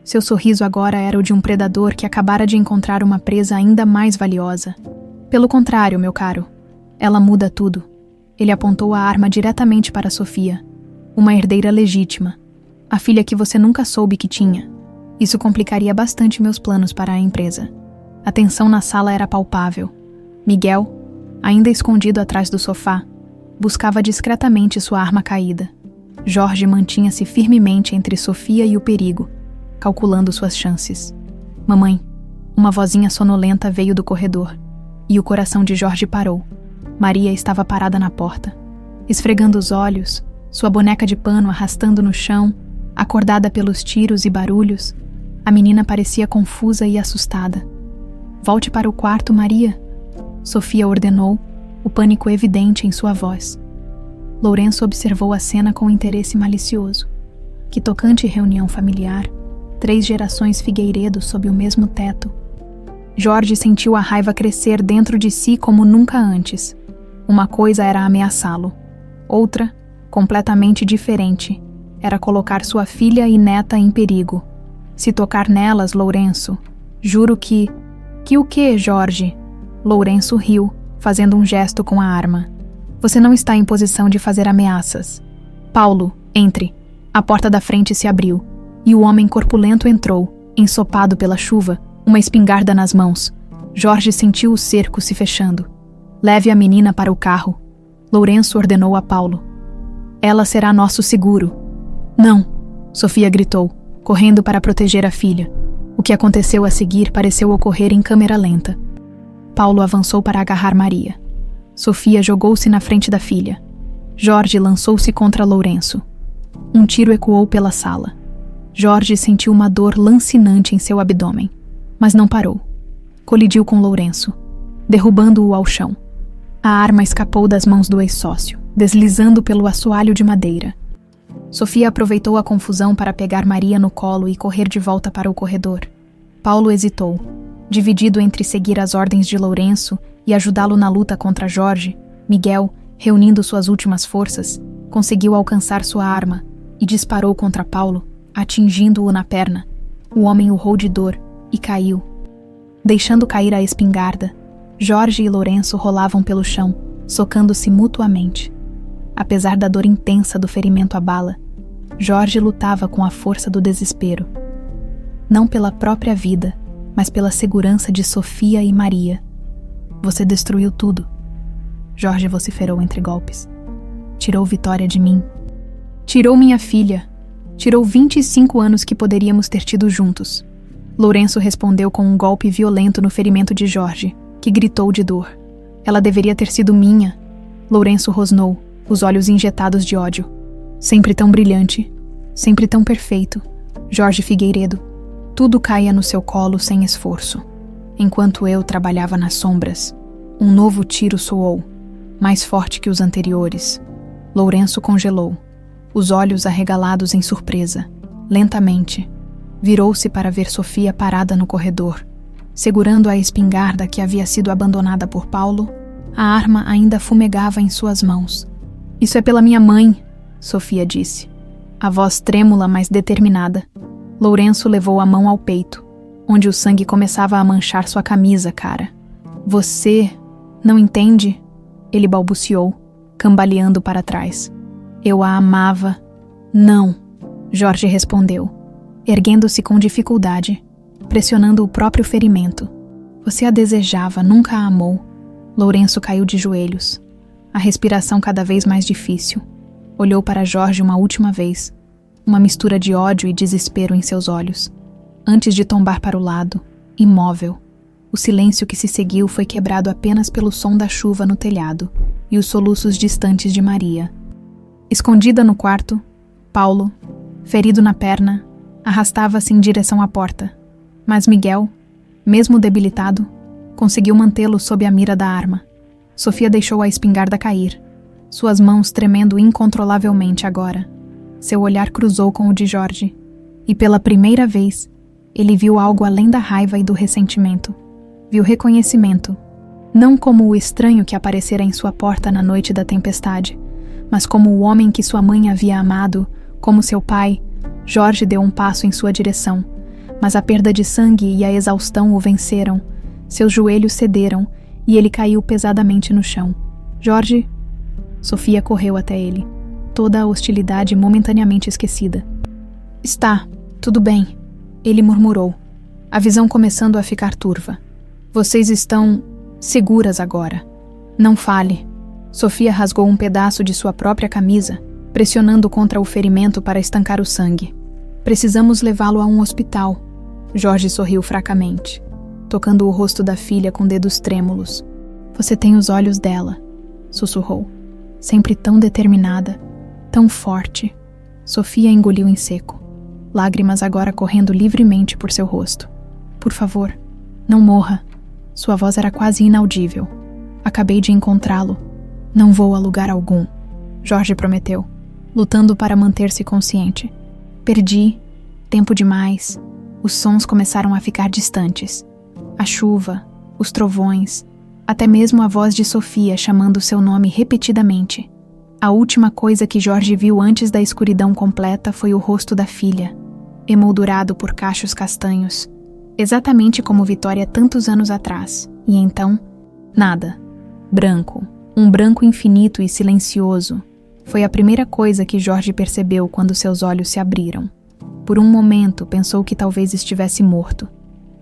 Seu sorriso agora era o de um predador que acabara de encontrar uma presa ainda mais valiosa. Pelo contrário, meu caro. Ela muda tudo. Ele apontou a arma diretamente para Sofia. Uma herdeira legítima. A filha que você nunca soube que tinha. Isso complicaria bastante meus planos para a empresa. A tensão na sala era palpável. Miguel, ainda escondido atrás do sofá, buscava discretamente sua arma caída. Jorge mantinha-se firmemente entre Sofia e o perigo, calculando suas chances. Mamãe, uma vozinha sonolenta veio do corredor, e o coração de Jorge parou. Maria estava parada na porta, esfregando os olhos, sua boneca de pano arrastando no chão, acordada pelos tiros e barulhos. A menina parecia confusa e assustada. Volte para o quarto, Maria, Sofia ordenou, o pânico evidente em sua voz. Lourenço observou a cena com interesse malicioso. Que tocante reunião familiar, 3 gerações Figueiredo sob o mesmo teto. Jorge sentiu a raiva crescer dentro de si como nunca antes. Uma coisa era ameaçá-lo. Outra, completamente diferente, era colocar sua filha e neta em perigo. Se tocar nelas, Lourenço, juro que... Que o quê, Jorge? Lourenço riu, fazendo um gesto com a arma. Você não está em posição de fazer ameaças. Paulo, entre. A porta da frente se abriu, e o homem corpulento entrou, ensopado pela chuva, uma espingarda nas mãos. Jorge sentiu o cerco se fechando. Leve a menina para o carro. Lourenço ordenou a Paulo. Ela será nosso seguro. Não, Sofia gritou, correndo para proteger a filha. O que aconteceu a seguir pareceu ocorrer em câmera lenta. Paulo avançou para agarrar Maria. Sofia jogou-se na frente da filha. Jorge lançou-se contra Lourenço. Um tiro ecoou pela sala. Jorge sentiu uma dor lancinante em seu abdômen, mas não parou. Colidiu com Lourenço, derrubando-o ao chão. A arma escapou das mãos do ex-sócio, deslizando pelo assoalho de madeira. Sofia aproveitou a confusão para pegar Maria no colo e correr de volta para o corredor. Paulo hesitou, dividido entre seguir as ordens de Lourenço e ajudá-lo na luta contra Jorge. Miguel, reunindo suas últimas forças, conseguiu alcançar sua arma e disparou contra Paulo, atingindo-o na perna. O homem urrou de dor e caiu. Deixando cair a espingarda, Jorge e Lourenço rolavam pelo chão, socando-se mutuamente. Apesar da dor intensa do ferimento à bala, Jorge lutava com a força do desespero. Não pela própria vida, mas pela segurança de Sofia e Maria. Você destruiu tudo. Jorge vociferou entre golpes. Tirou Vitória de mim. Tirou minha filha. Tirou 25 anos que poderíamos ter tido juntos. Lourenço respondeu com um golpe violento no ferimento de Jorge, que gritou de dor. Ela deveria ter sido minha. Lourenço rosnou, os olhos injetados de ódio. Sempre tão brilhante, sempre tão perfeito. Jorge Figueiredo, tudo caía no seu colo sem esforço. Enquanto eu trabalhava nas sombras, um novo tiro soou, mais forte que os anteriores. Lourenço congelou, os olhos arregalados em surpresa. Lentamente, virou-se para ver Sofia parada no corredor, segurando a espingarda que havia sido abandonada por Paulo. A arma ainda fumegava em suas mãos. Isso é pela minha mãe, Sofia disse, a voz trêmula, mas determinada. Lourenço levou a mão ao peito, onde o sangue começava a manchar sua camisa, cara. Você não entende? Ele balbuciou, cambaleando para trás. Eu a amava. Não, Jorge respondeu, erguendo-se com dificuldade, pressionando o próprio ferimento. Você a desejava, nunca a amou. Lourenço caiu de joelhos, a respiração cada vez mais difícil. Olhou para Jorge uma última vez, uma mistura de ódio e desespero em seus olhos, antes de tombar para o lado, imóvel. O silêncio que se seguiu foi quebrado apenas pelo som da chuva no telhado e os soluços distantes de Maria. Escondida no quarto, Paulo, ferido na perna, arrastava-se em direção à porta, mas Miguel, mesmo debilitado, conseguiu mantê-lo sob a mira da arma. Sofia deixou a espingarda cair, suas mãos tremendo incontrolavelmente agora. Seu olhar cruzou com o de Jorge, e pela primeira vez, ele viu algo além da raiva e do ressentimento. Viu reconhecimento, não como o estranho que aparecera em sua porta na noite da tempestade, mas como o homem que sua mãe havia amado, como seu pai. Jorge deu um passo em sua direção, mas a perda de sangue e a exaustão o venceram. Seus joelhos cederam e ele caiu pesadamente no chão. Jorge? Sofia correu até ele, toda a hostilidade momentaneamente esquecida. Está, tudo bem, ele murmurou, a visão começando a ficar turva. Vocês estão seguras agora. Não fale. Sofia rasgou um pedaço de sua própria camisa, pressionando contra o ferimento para estancar o sangue. Precisamos levá-lo a um hospital. Jorge sorriu fracamente, tocando o rosto da filha com dedos trêmulos. Você tem os olhos dela, sussurrou. Sempre tão determinada, tão forte. Sofia engoliu em seco, lágrimas agora correndo livremente por seu rosto. Por favor, não morra. Sua voz era quase inaudível. Acabei de encontrá-lo. Não vou a lugar algum, Jorge prometeu, lutando para manter-se consciente. Perdi, tempo demais. Os sons começaram a ficar distantes. A chuva, os trovões, até mesmo a voz de Sofia chamando seu nome repetidamente. A última coisa que Jorge viu antes da escuridão completa foi o rosto da filha, emoldurado por cachos castanhos, exatamente como Vitória tantos anos atrás. E então, nada. Branco. Um branco infinito e silencioso. Foi a primeira coisa que Jorge percebeu quando seus olhos se abriram. Por um momento, pensou que talvez estivesse morto,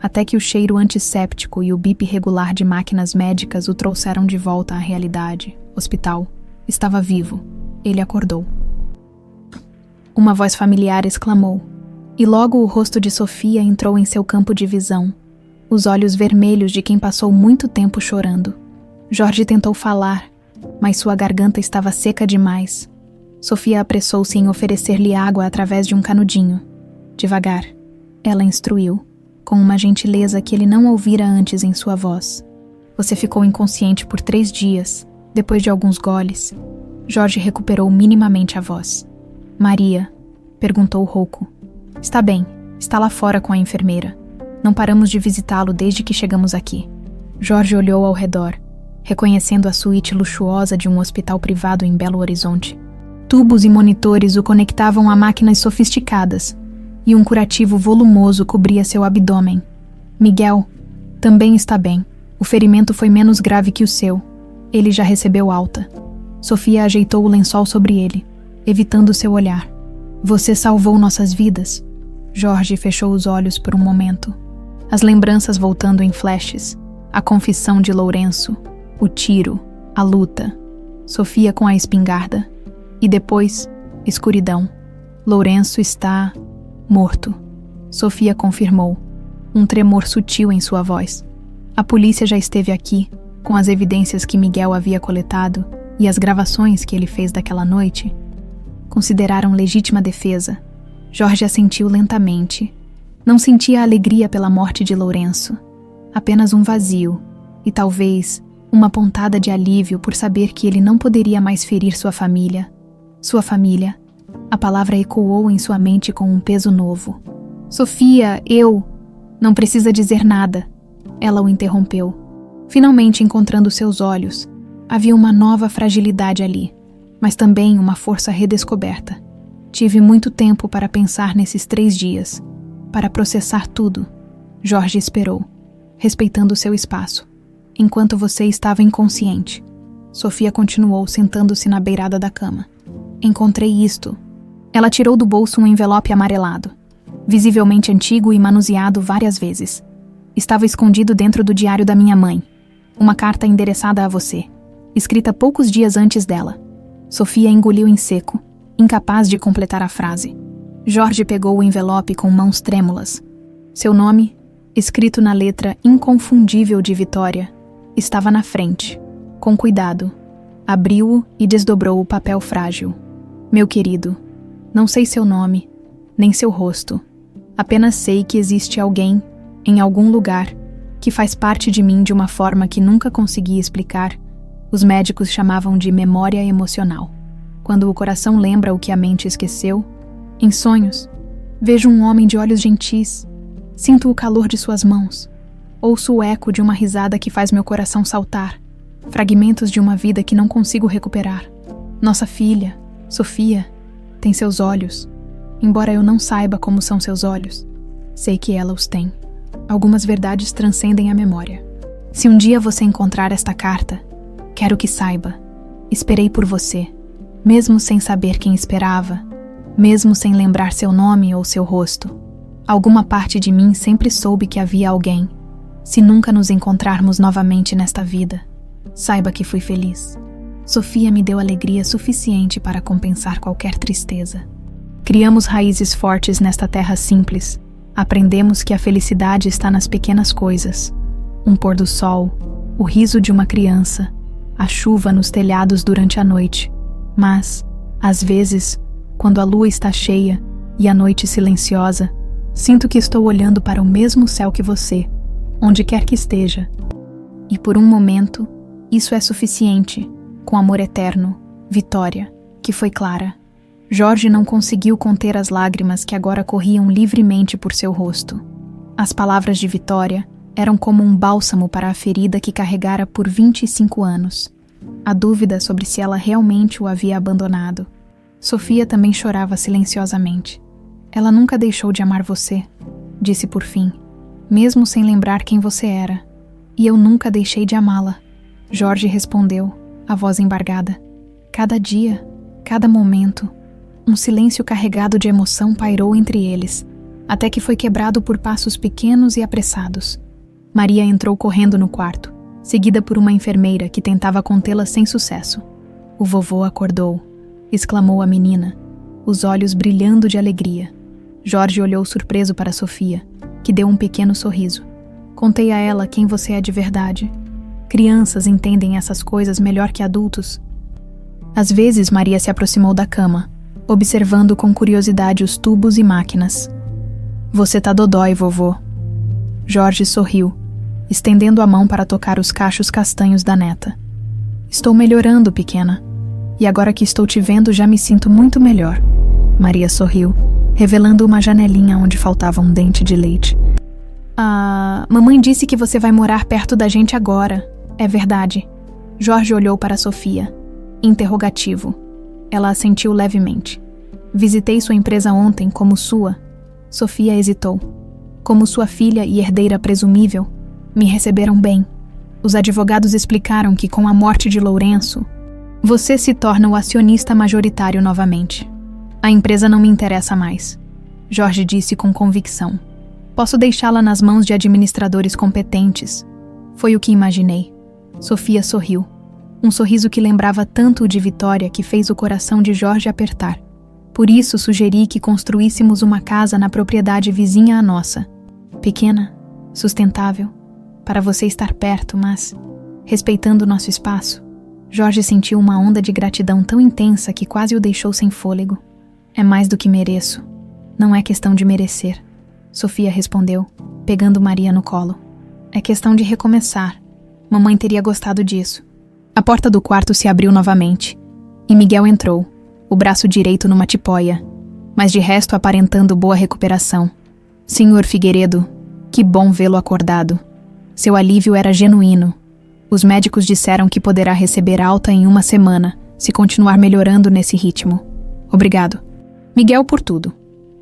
até que o cheiro antisséptico e o bip regular de máquinas médicas o trouxeram de volta à realidade. Hospital. Estava vivo. Ele acordou. Uma voz familiar exclamou, e logo o rosto de Sofia entrou em seu campo de visão, os olhos vermelhos de quem passou muito tempo chorando. Jorge tentou falar, mas sua garganta estava seca demais. Sofia apressou-se em oferecer-lhe água através de um canudinho. Devagar, ela instruiu, com uma gentileza que ele não ouvira antes em sua voz. Você ficou inconsciente por 3 dias, depois de alguns goles. Jorge recuperou minimamente a voz. Maria, perguntou rouco. Está bem, está lá fora com a enfermeira. Não paramos de visitá-lo desde que chegamos aqui. Jorge olhou ao redor, reconhecendo a suíte luxuosa de um hospital privado em Belo Horizonte. Tubos e monitores o conectavam a máquinas sofisticadas, e um curativo volumoso cobria seu abdômen. Miguel também está bem. O ferimento foi menos grave que o seu. Ele já recebeu alta. Sofia ajeitou o lençol sobre ele, evitando seu olhar. Você salvou nossas vidas. Jorge fechou os olhos por um momento. As lembranças voltando em flashes. A confissão de Lourenço. O tiro. A luta. Sofia com a espingarda. E depois, escuridão. Lourenço está morto. Sofia confirmou, um tremor sutil em sua voz. A polícia já esteve aqui, com as evidências que Miguel havia coletado e as gravações que ele fez daquela noite. Consideraram legítima defesa. Jorge assentiu lentamente. Não sentia alegria pela morte de Lourenço. Apenas um vazio, e talvez uma pontada de alívio por saber que ele não poderia mais ferir sua família. Sua família. A palavra ecoou em sua mente com um peso novo. Sofia, eu... Não precisa dizer nada. Ela o interrompeu. Finalmente encontrando seus olhos, havia uma nova fragilidade ali, mas também uma força redescoberta. Tive muito tempo para pensar nesses 3 dias, para processar tudo. Jorge esperou, respeitando seu espaço, enquanto você estava inconsciente. Sofia continuou sentando-se na beirada da cama. Encontrei isto. Ela tirou do bolso um envelope amarelado, visivelmente antigo e manuseado várias vezes. Estava escondido dentro do diário da minha mãe. Uma carta endereçada a você, escrita poucos dias antes dela. Sofia engoliu em seco, incapaz de completar a frase. Jorge pegou o envelope com mãos trêmulas. Seu nome, escrito na letra inconfundível de Vitória, estava na frente. Com cuidado, abriu-o e desdobrou o papel frágil. Meu querido, não sei seu nome, nem seu rosto. Apenas sei que existe alguém, em algum lugar, que faz parte de mim de uma forma que nunca consegui explicar. Os médicos chamavam de memória emocional. quando o coração lembra o que a mente esqueceu. Em sonhos, vejo um homem de olhos gentis, sinto o calor de suas mãos, ouço o eco de uma risada que faz meu coração saltar, fragmentos de uma vida que não consigo recuperar. Nossa filha, Sofia, tem seus olhos. Embora eu não saiba como são seus olhos, sei que ela os tem. Algumas verdades transcendem a memória. Se um dia você encontrar esta carta, quero que saiba, esperei por você, mesmo sem saber quem esperava, mesmo sem lembrar seu nome ou seu rosto. Alguma parte de mim sempre soube que havia alguém. Se nunca nos encontrarmos novamente nesta vida, saiba que fui feliz. Sofia me deu alegria suficiente para compensar qualquer tristeza. Criamos raízes fortes nesta terra simples. Aprendemos que a felicidade está nas pequenas coisas. Um pôr do sol, o riso de uma criança, a chuva nos telhados durante a noite. Mas, às vezes, quando a lua está cheia e a noite silenciosa, sinto que estou olhando para o mesmo céu que você, onde quer que esteja. E por um momento, isso é suficiente, com amor eterno, Vitória, que foi clara. Jorge não conseguiu conter as lágrimas que agora corriam livremente por seu rosto. As palavras de Vitória eram como um bálsamo para a ferida que carregara por 25 anos. A dúvida sobre se ela realmente o havia abandonado. Sofia também chorava silenciosamente. Ela nunca deixou de amar você, disse por fim, mesmo sem lembrar quem você era. E eu nunca deixei de amá-la. Jorge respondeu, a voz embargada. Cada dia, cada momento, um silêncio carregado de emoção pairou entre eles, até que foi quebrado por passos pequenos e apressados. Maria entrou correndo no quarto, seguida por uma enfermeira que tentava contê-la sem sucesso. O vovô acordou, exclamou a menina, os olhos brilhando de alegria. Jorge olhou surpreso para Sofia, que deu um pequeno sorriso. Contei a ela quem você é de verdade. Crianças entendem essas coisas melhor que adultos. Às vezes, Maria se aproximou da cama, observando com curiosidade os tubos e máquinas. Você tá dodói, vovô. Jorge sorriu, estendendo a mão para tocar os cachos castanhos da neta. Estou melhorando, pequena. E agora que estou te vendo, já me sinto muito melhor. Maria sorriu, revelando uma janelinha onde faltava um dente de leite. Mamãe disse que você vai morar perto da gente agora. É verdade. Jorge olhou para Sofia. Interrogativo. Ela assentiu levemente. Visitei sua empresa ontem como sua. Sofia hesitou. Como sua filha e herdeira presumível, me receberam bem. Os advogados explicaram que com a morte de Lourenço, você se torna o acionista majoritário novamente. A empresa não me interessa mais, Jorge disse com convicção. Posso deixá-la nas mãos de administradores competentes. Foi o que imaginei. Sofia sorriu. Um sorriso que lembrava tanto o de Vitória que fez o coração de Jorge apertar. Por isso sugeri que construíssemos uma casa na propriedade vizinha à nossa. Pequena, sustentável, para você estar perto, mas respeitando nosso espaço. Jorge sentiu uma onda de gratidão tão intensa que quase o deixou sem fôlego. É mais do que mereço. Não é questão de merecer, Sofia respondeu, pegando Maria no colo. É questão de recomeçar. Mamãe teria gostado disso. A porta do quarto se abriu novamente, e Miguel entrou, o braço direito numa tipóia, mas de resto aparentando boa recuperação. Senhor Figueiredo, que bom vê-lo acordado. Seu alívio era genuíno. Os médicos disseram que poderá receber alta em 1 semana, se continuar melhorando nesse ritmo. Obrigado. Miguel por tudo.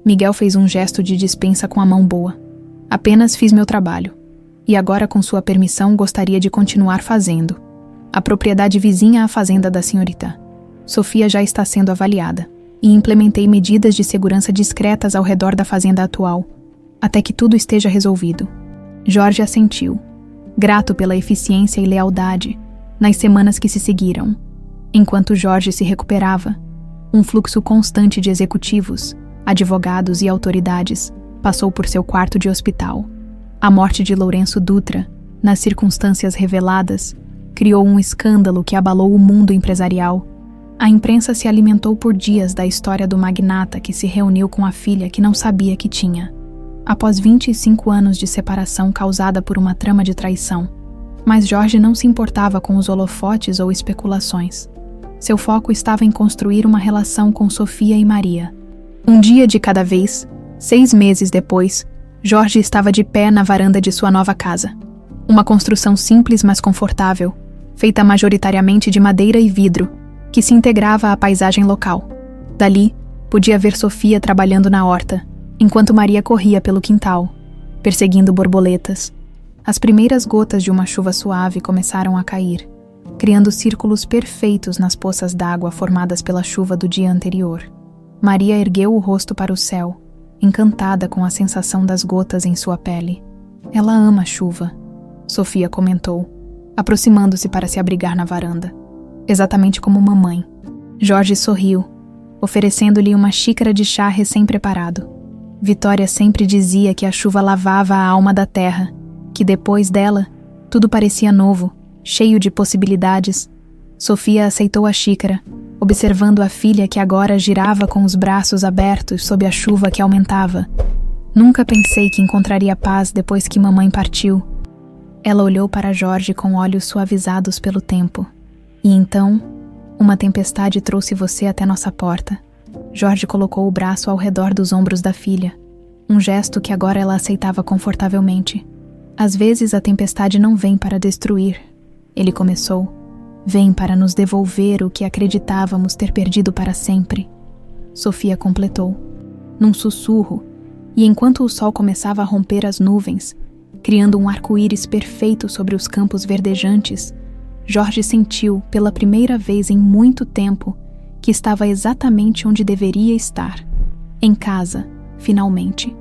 Miguel fez um gesto de dispensa com a mão boa. Apenas fiz meu trabalho. E agora, com sua permissão, gostaria de continuar fazendo. A propriedade vizinha à fazenda da senhorita. Sofia já está sendo avaliada, e implementei medidas de segurança discretas ao redor da fazenda atual, até que tudo esteja resolvido. Jorge assentiu, grato pela eficiência e lealdade, nas semanas que se seguiram. Enquanto Jorge se recuperava, um fluxo constante de executivos, advogados e autoridades passou por seu quarto de hospital. A morte de Lourenço Dutra, nas circunstâncias reveladas, criou um escândalo que abalou o mundo empresarial. A imprensa se alimentou por dias da história do magnata que se reuniu com a filha que não sabia que tinha. Após 25 anos de separação causada por uma trama de traição. Mas Jorge não se importava com os holofotes ou especulações. Seu foco estava em construir uma relação com Sofia e Maria. Um dia de cada vez, 6 meses depois, Jorge estava de pé na varanda de sua nova casa. Uma construção simples, mas confortável, feita majoritariamente de madeira e vidro, que se integrava à paisagem local. Dali, podia ver Sofia trabalhando na horta, enquanto Maria corria pelo quintal, perseguindo borboletas. As primeiras gotas de uma chuva suave começaram a cair, criando círculos perfeitos nas poças d'água formadas pela chuva do dia anterior. Maria ergueu o rosto para o céu, encantada com a sensação das gotas em sua pele. Ela ama a chuva, Sofia comentou, aproximando-se para se abrigar na varanda. Exatamente como mamãe. Jorge sorriu, oferecendo-lhe uma xícara de chá recém-preparado. Vitória sempre dizia que a chuva lavava a alma da terra, que depois dela, tudo parecia novo, cheio de possibilidades. Sofia aceitou a xícara, observando a filha que agora girava com os braços abertos sob a chuva que aumentava. Nunca pensei que encontraria paz depois que mamãe partiu. Ela olhou para Jorge com olhos suavizados pelo tempo. E então, uma tempestade trouxe você até nossa porta. Jorge colocou o braço ao redor dos ombros da filha, um gesto que agora ela aceitava confortavelmente. Às vezes a tempestade não vem para destruir, ele começou. Vem para nos devolver o que acreditávamos ter perdido para sempre. Sofia completou, num sussurro, e enquanto o sol começava a romper as nuvens, criando um arco-íris perfeito sobre os campos verdejantes, Jorge sentiu, pela primeira vez em muito tempo, que estava exatamente onde deveria estar. Em casa, finalmente.